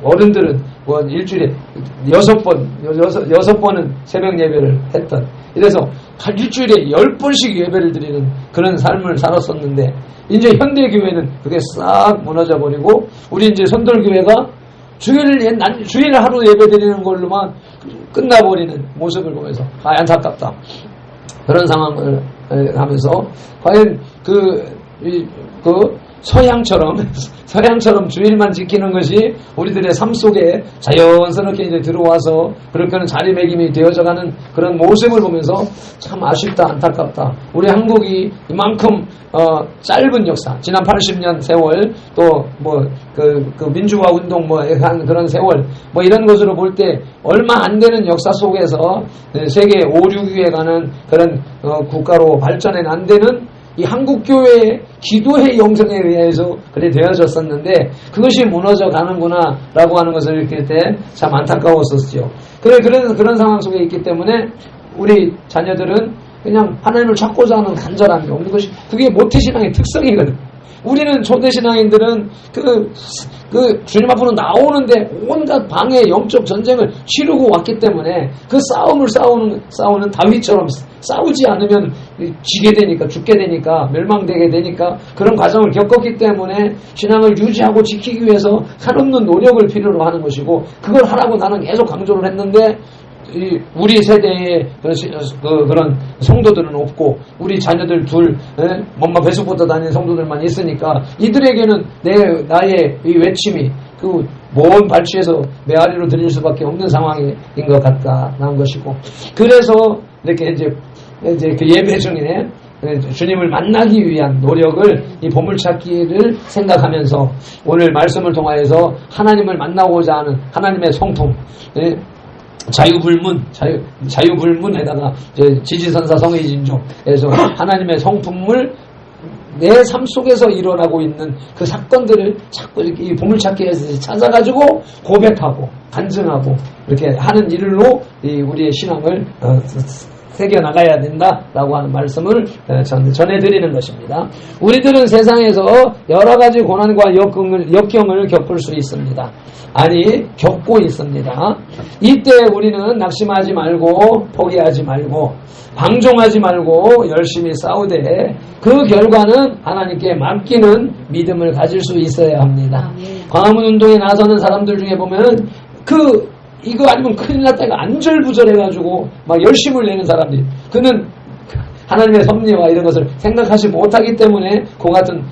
어른들은 일주일에 6번은 새벽 예배를 했던, 이래서 한 일주일에 10번씩 예배를 드리는 그런 삶을 살았었는데, 이제 현대교회는 그게 싹 무너져 버리고, 우리 이제 선돌교회가 주일 하루 예배 드리는 걸로만 끝나버리는 모습을 보면서 안타깝다. 그런 상황을 하면서 과연 서양처럼 주일만 지키는 것이 우리들의 삶 속에 자연스럽게 이제 들어와서 그렇게는 자리매김이 되어져가는 그런 모습을 보면서 참 아쉽다, 안타깝다. 우리 한국이 이만큼 짧은 역사, 지난 80년 세월, 또 민주화 운동 한 그런 세월, 이런 것으로 볼 때 얼마 안 되는 역사 속에서 세계 5, 6위에 가는 그런 국가로 발전해 안 되는 이 한국교회의 기도의 영성에 의해서 그래 되어졌었는데, 그것이 무너져 가는구나 라고 하는 것을 이렇게 때 참 안타까웠었죠. 그런 상황 속에 있기 때문에 우리 자녀들은 그냥 하나님을 찾고자 하는 간절함이 없는 것이, 그게 모태신앙의 특성이거든. 우리는 초대신앙인들은 주님 앞으로 나오는데 온갖 방해, 영적 전쟁을 치르고 왔기 때문에 그 싸움을 싸우는 다윗처럼 싸우지 않으면 지게 되니까, 죽게 되니까, 멸망되게 되니까 그런 과정을 겪었기 때문에 신앙을 유지하고 지키기 위해서 한없는 노력을 필요로 하는 것이고, 그걸 하라고 나는 계속 강조를 했는데 우리 세대의 그런 성도들은 없고 우리 자녀들 둘 엄마 뱃속부터 다니는 성도들만 있으니까 이들에게는 나의 이 외침이 그 먼 발치에서 메아리로 들릴 수밖에 없는 상황인 것 같다는 것이고, 그래서 이렇게 이제 그 예배 중에 주님을 만나기 위한 노력을 이 보물찾기를 생각하면서 오늘 말씀을 통하여서 하나님을 만나고자 하는 하나님의 성품, 자유불문에다가 지지선사 성의진족에서 하나님의 성품을 내 삶 속에서 일어나고 있는 그 사건들을 자꾸 이 보물찾기에서 찾아가지고 고백하고 간증하고 이렇게 하는 일로 우리의 신앙을 새겨나가야 된다라고 하는 말씀을 전해드리는 것입니다. 우리들은 세상에서 여러 가지 고난과 역경을 겪을 수 있습니다. 아니, 겪고 있습니다. 이때 우리는 낙심하지 말고 포기하지 말고 방종하지 말고 열심히 싸우되 그 결과는 하나님께 맡기는 믿음을 가질 수 있어야 합니다. 광화문 운동에 나서는 사람들 중에 보면 이거 아니면 큰일 났다, 이거 안절부절해가지고 막 열심을 내는 사람들, 그는 하나님의 섭리와 이런 것을 생각하지 못하기 때문에 그 같은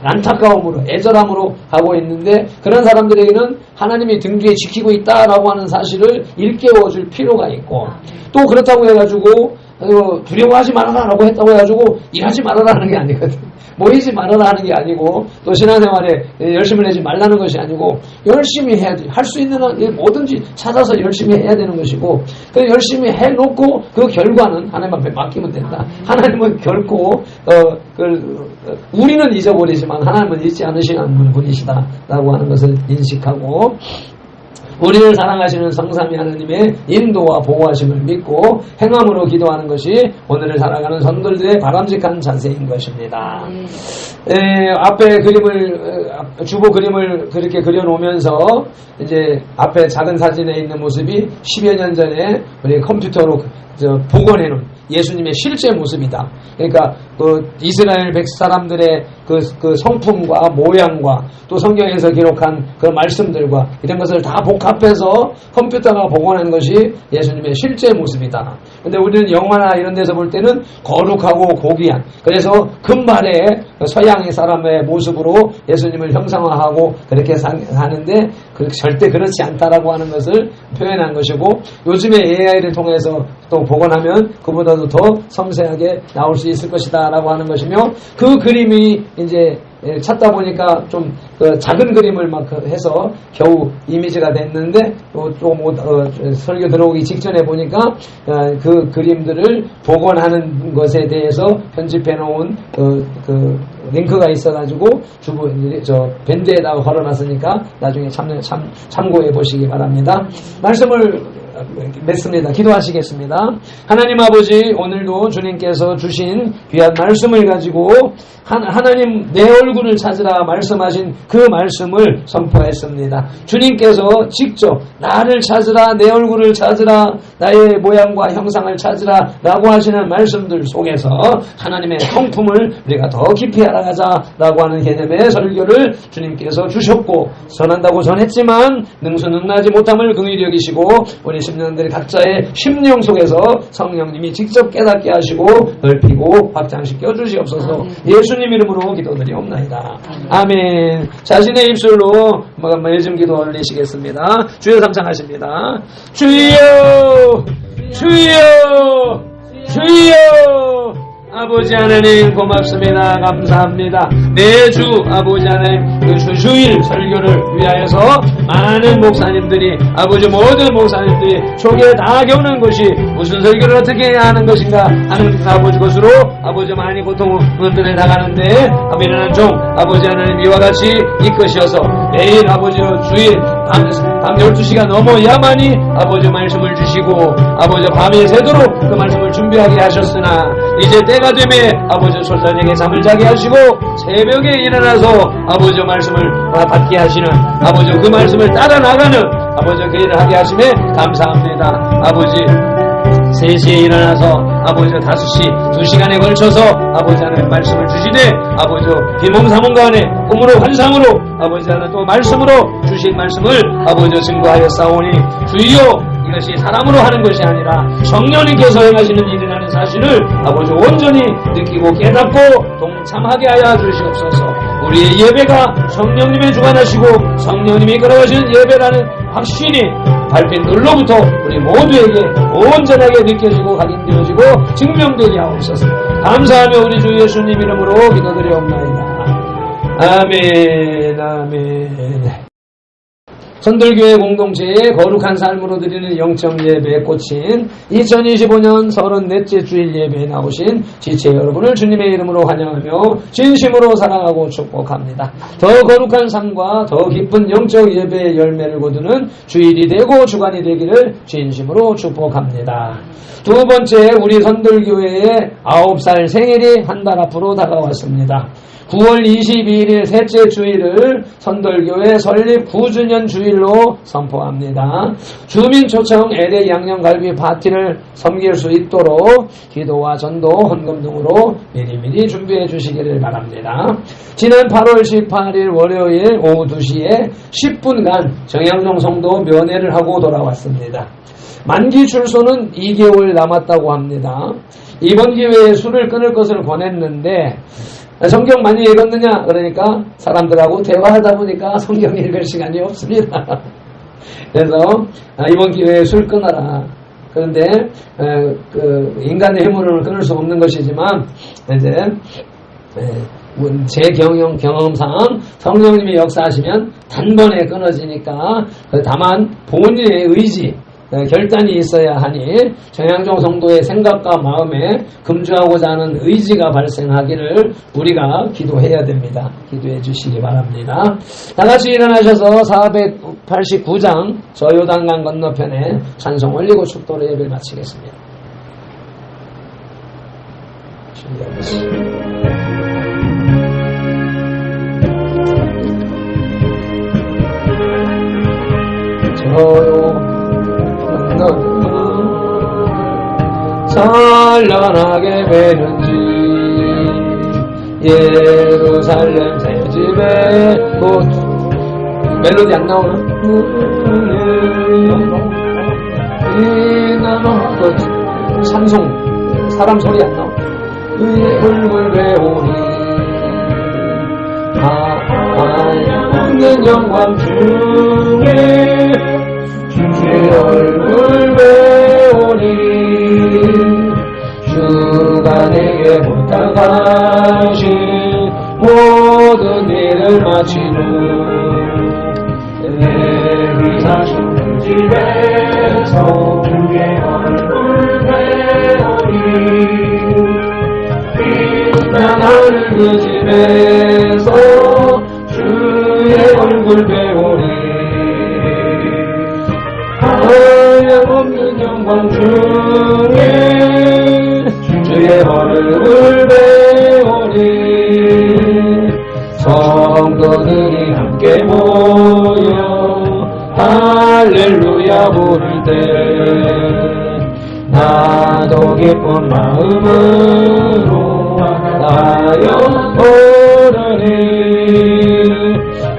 안타까움으로 애절함으로 가고 있는데, 그런 사람들에게는 하나님이 등 뒤에 지키고 있다라고 하는 사실을 일깨워줄 필요가 있고, 또 그렇다고 해가지고 두려워하지 말아라라고 했다고 해가지고 일하지 말아라는 게 아니거든. 모이지 말아라 하는 게 아니고, 또 신앙생활에 열심을 내지 말라는 것이 아니고, 열심히 해야지. 할 수 있는 한 뭐든지 찾아서 열심히 해야 되는 것이고, 그 열심히 해놓고 그 결과는 하나님 앞에 맡기면 된다. 하나님은 결코 우리는 잊어버리지만 하나님은 잊지 않으시는 분이시다라고 하는 것을 인식하고, 우리를 사랑하시는 성삼위 하나님의 인도와 보호하심을 믿고 행함으로 기도하는 것이 오늘을 살아가는 성도들의 바람직한 자세인 것입니다. 앞에 주보 그림을 그렇게 그려놓으면서 이제 앞에 작은 사진에 있는 모습이 10여 년 전에 우리 컴퓨터로 복원해놓은 예수님의 실제 모습이다. 그러니까 이스라엘 사람들의 그 성품과 모양과 또 성경에서 기록한 그 말씀들과 이런 것을 다 복합해서 컴퓨터가 복원한 것이 예수님의 실제 모습이다. 근데 우리는 영화나 이런 데서 볼 때는 거룩하고 고귀한, 그래서 금발의 서양 사람의 모습으로 예수님을 형상화하고 그렇게 사는데 절대 그렇지 않다라고 하는 것을 표현한 것이고, 요즘에 AI를 통해서 또 복원하면 그보다도 더 섬세하게 나올 수 있을 것이다 라고 하는 것이며, 그 그림이 이제 찾다 보니까 좀 작은 그림을 막 해서 겨우 이미지가 됐는데, 또 설교 들어오기 직전에 보니까 그 그림들을 복원하는 것에 대해서 편집해 놓은 그 링크가 있어가지고 밴드에다가 걸어놨으니까 나중에 참고해 보시기 바랍니다. 말씀을 맺습니다. 기도하시겠습니다. 하나님 아버지, 오늘도 주님께서 주신 귀한 말씀을 가지고 하나님 내 얼굴을 찾으라 말씀하신 그 말씀을 선포했습니다. 주님께서 직접 나를 찾으라, 내 얼굴을 찾으라, 나의 모양과 형상을 찾으라 라고 하시는 말씀들 속에서 하나님의 성품을 우리가 더 깊이 알아가자라고 하는 개념의 설교를 주님께서 주셨고, 전한다고 전했지만 능수능란하지 못함을 긍휼히 여기시고 우리 심령들 각자의 심령 속에서 성령님이 직접 깨닫게 하시고 넓히고 확장시켜 주시옵소서. 예수님 이름으로 기도드리옵나이다. 아멘. 자신의 입술로 예즘 기도 올리시겠습니다. 주여 삼창하십니다. 주여, 주여, 주여. 아버지 하나님 고맙습니다. 감사합니다. 매주 아버지 하나님 그 주일 설교를 위하여서 많은 목사님들이, 아버지 모든 목사님들이 속에 다 겪는 것이 무슨 설교를 어떻게 해야 하는 것인가 하는 아버지 것으로 아버지 많이 고통들에 나가는데, 아버지는 종 아버지 하나님 이와 같이 이끄셔서 매일 아버지 주일 밤 12시가 넘어야만이 아버지 말씀을 주시고 아버지 밤이 새도록 그 말씀을 준비하게 하셨으나, 이제 때가 되매 아버지 솔선에게 잠을 자게 하시고 새벽에 일어나서 아버지 말씀을 받게 하시는 아버지 그 말씀을 따라 나가는 아버지 그 일을 하게 하심에 감사합니다. 아버지 3시에 일어나서 아버지 5시 2시간에 걸쳐서 아버지 하나님 말씀을 주시되 아버지 비몽사몽간에 꿈으로 환상으로 아버지 하나님 또 말씀으로 주신 말씀을 아버지 증거하여 싸우니 주여 이것이 사람으로 하는 것이 아니라 성령님께서 행하시는 일이라는 사실을 아버지 온전히 느끼고 깨닫고 동참하게 하여 주시옵소서. 우리의 예배가 성령님의 주관하시고 성령님이 끌어가시는 예배라는 확신이 발빛 눈로부터 우리 모두에게 온전하게 느껴지고 각인되어지고 증명되게 하옵소서. 감사하며 우리 주 예수님 이름으로 기도드리옵나이다. 아멘. 아멘. 선들교회 공동체의 거룩한 삶으로 드리는 영적 예배에 꽂힌 2025년 34째 주일 예배에 나오신 지체 여러분을 주님의 이름으로 환영하며 진심으로 사랑하고 축복합니다. 더 거룩한 삶과 더 기쁜 영적 예배의 열매를 거두는 주일이 되고 주간이 되기를 진심으로 축복합니다. 두 번째, 우리 선들교회의 9살 생일이 한 달 앞으로 다가왔습니다. 9월 22일 셋째 주일을 선돌교회 설립 9주년 주일로 선포합니다. 주민 초청 LA 양념갈비 파티를 섬길 수 있도록 기도와 전도, 헌금 등으로 미리미리 준비해 주시기를 바랍니다. 지난 8월 18일 월요일 오후 2시에 10분간 정양종 성도 면회를 하고 돌아왔습니다. 만기 출소는 2개월 남았다고 합니다. 이번 기회에 술을 끊을 것을 권했는데 성경 많이 읽었느냐? 그러니까 사람들하고 대화하다 보니까 성경 읽을 시간이 없습니다. 그래서 이번 기회에 술 끊어라. 그런데 인간의 힘으로는 끊을 수 없는 것이지만 이제 제 경험상 성령님이 역사하시면 단번에 끊어지니까 다만 본인의 의지 결단이 있어야 하니 정양종 성도의 생각과 마음에 금주하고자 하는 의지가 발생하기를 우리가 기도해야 됩니다. 기도해 주시기 바랍니다. 다같이 일어나셔서 489장 저 요단강 건너편에 찬송 올리고 축도로 예배를 마치겠습니다. 저요 찬란하게 베는지 예루살렘 새집에 꽃 멜로디 안 나오나? 찬송 사람 소리 안 나오나? 얼굴 배우니 없는 영광 중에 주의 얼굴 배우니 주가 내게 부탁하신 모든 일을 마치고 내 사신 집에서 주의 얼굴 배우니 빛나는 그 집에서 주의 얼굴 배우니 하염없는 영광 중에 주의 얼굴 배우니 성도들이 함께 모여 할렐루야 부를 때 나도 기쁜 마음으로 나여 오르니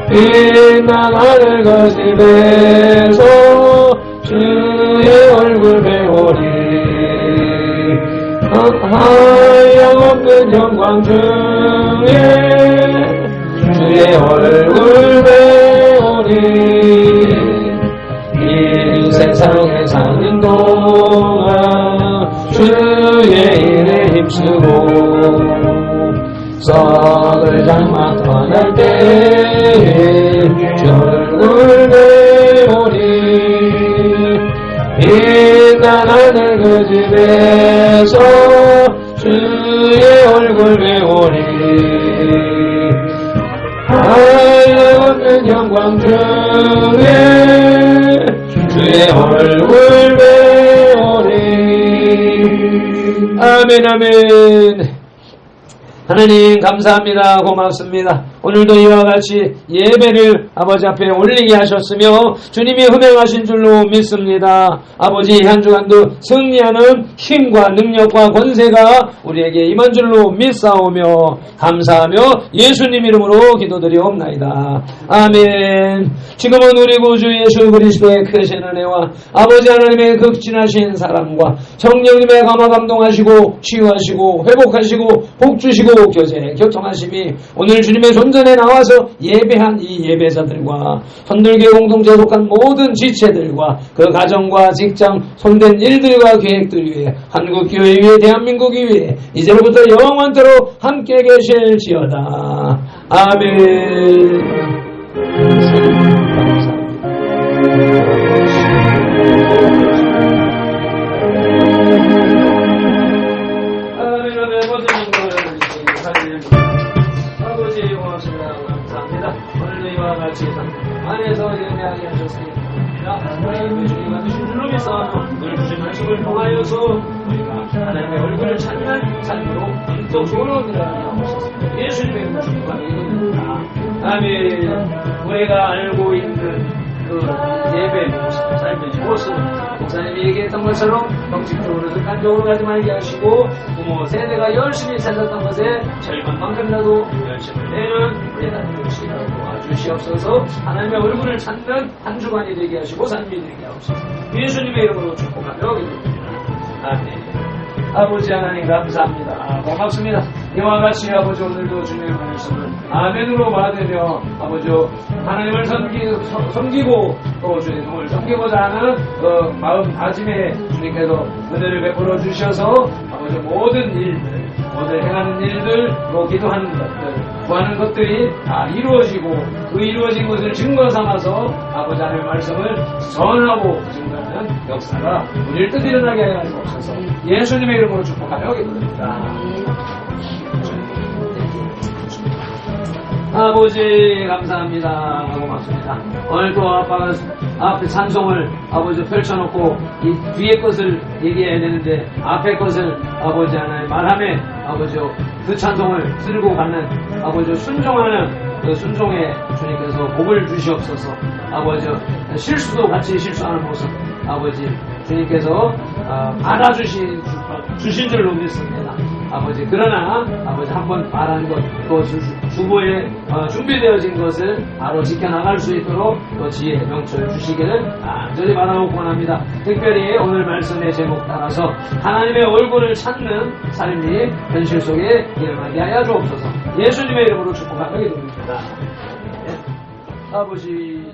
빛난 하늘 그 집에서 주의 얼굴 배우니 하염없는 영광 중에 주의 얼굴 배우니 이 세상에 사는 동안 주의 일에 힘쓰고 썩을 장막 떠날 때에 주 얼굴 배우니 빛난 하늘 그 집에서 주의 얼굴 배우니 하염없는 영광 중에 주의 얼굴 배우니 아멘 아멘. 하나님 감사합니다. 고맙습니다. 오늘도 이와 같이 예배를 아버지 앞에 올리게 하셨으며 주님이 흠행하신 줄로 믿습니다. 아버지 한 주간도 승리하는 힘과 능력과 권세가 우리에게 임한 줄로 믿사오며 감사하며 예수님 이름으로 기도드리옵나이다. 아멘. 지금은 우리 구주 예수 그리스도의 크신 은혜와 아버지 하나님의 극진하신 사랑과 성령님의 감화 감동하시고 치유하시고 회복하시고 복주시고 교통하심이 오늘 주님의 존전에 나와서 예배한 이 예배자들과 현들교 공동체에 속한 모든 지체들과 그 가정과 직장 손댄 일들과 계획들 위해 한국교회 위에 대한민국 위에 이제로부터 영원토록 함께 계실지어다. 아멘. 아버지 고맙습니다. 감사합니다. 오늘도 이와 같이 안에서 예배하게 하셨습니다. 우리 주님과 주신 줄로 믿사오며 오늘 주신 말씀을 통하여서 우리가 하나님의 얼굴을 찾는 삶으로 또 좋은 들어가옵소서. 예수님의 이름으로 축복하며 기도드립니다. 아멘. 우리가 알고 있는 그 예배 삶의 무엇은 목사님이 얘기했던 것처럼 형식적으로 습관적으로 가지 말게 하시고 부모 세대가 열심히 살았던 것에 절반만큼이라도 열심을 내는 우리가 되시라고 도와주시옵소서. 하나님의 얼굴을 찾는 한 주간이 되게 하시고 삶이 되게 하옵소서. 예수님의 이름으로 축복하며 기도드립니다. 아멘. 아버지 하나님 감사합니다. 고맙습니다. 이와 같이 아버지 오늘도 주님의 말씀을 아멘으로 받으며 아버지 하나님을 섬기고 또 주님을 섬기고자 하는 마음 다짐에 주님께서 은혜를 베풀어 주셔서 아버지 모든 일들 모든 행하는 일들 또 기도하는 것들 구하는 것들이 다 이루어지고 그 이루어진 것을 증거 삼아서 아버지 하나님의 말씀을 전하고 증거하는 역사가 우리를 뜻 일어나게 하여 주옵소서. 예수님의 이름으로 축복하며 기도드립니다. 아버지 감사합니다. 고맙습니다. 오늘 또 아빠가 앞에 찬송을 아버지 펼쳐놓고 이 뒤에 것을 얘기해야 되는데 앞에 것을 아버지 하나님 말하며 아버지 그 찬송을 들고 가는 아버지 순종하는 그 순종에 주님께서 복을 주시옵소서. 아버지 실수도 같이 실수하는 모습 아버지 주님께서 알아주신 줄로 믿습니다. 아버지 그러나 아버지 한번 말한 것 또 주보에 준비되어진 것을 바로 지켜나갈 수 있도록 또 지혜 명철 주시기를 간절히 바라고 원합니다. 특별히 오늘 말씀의 제목 따라서 하나님의 얼굴을 찾는 삶이 현실 속에 일어나게 하여 주옵소서. 예수님의 이름으로 축복하며 기도드립니다. 아버지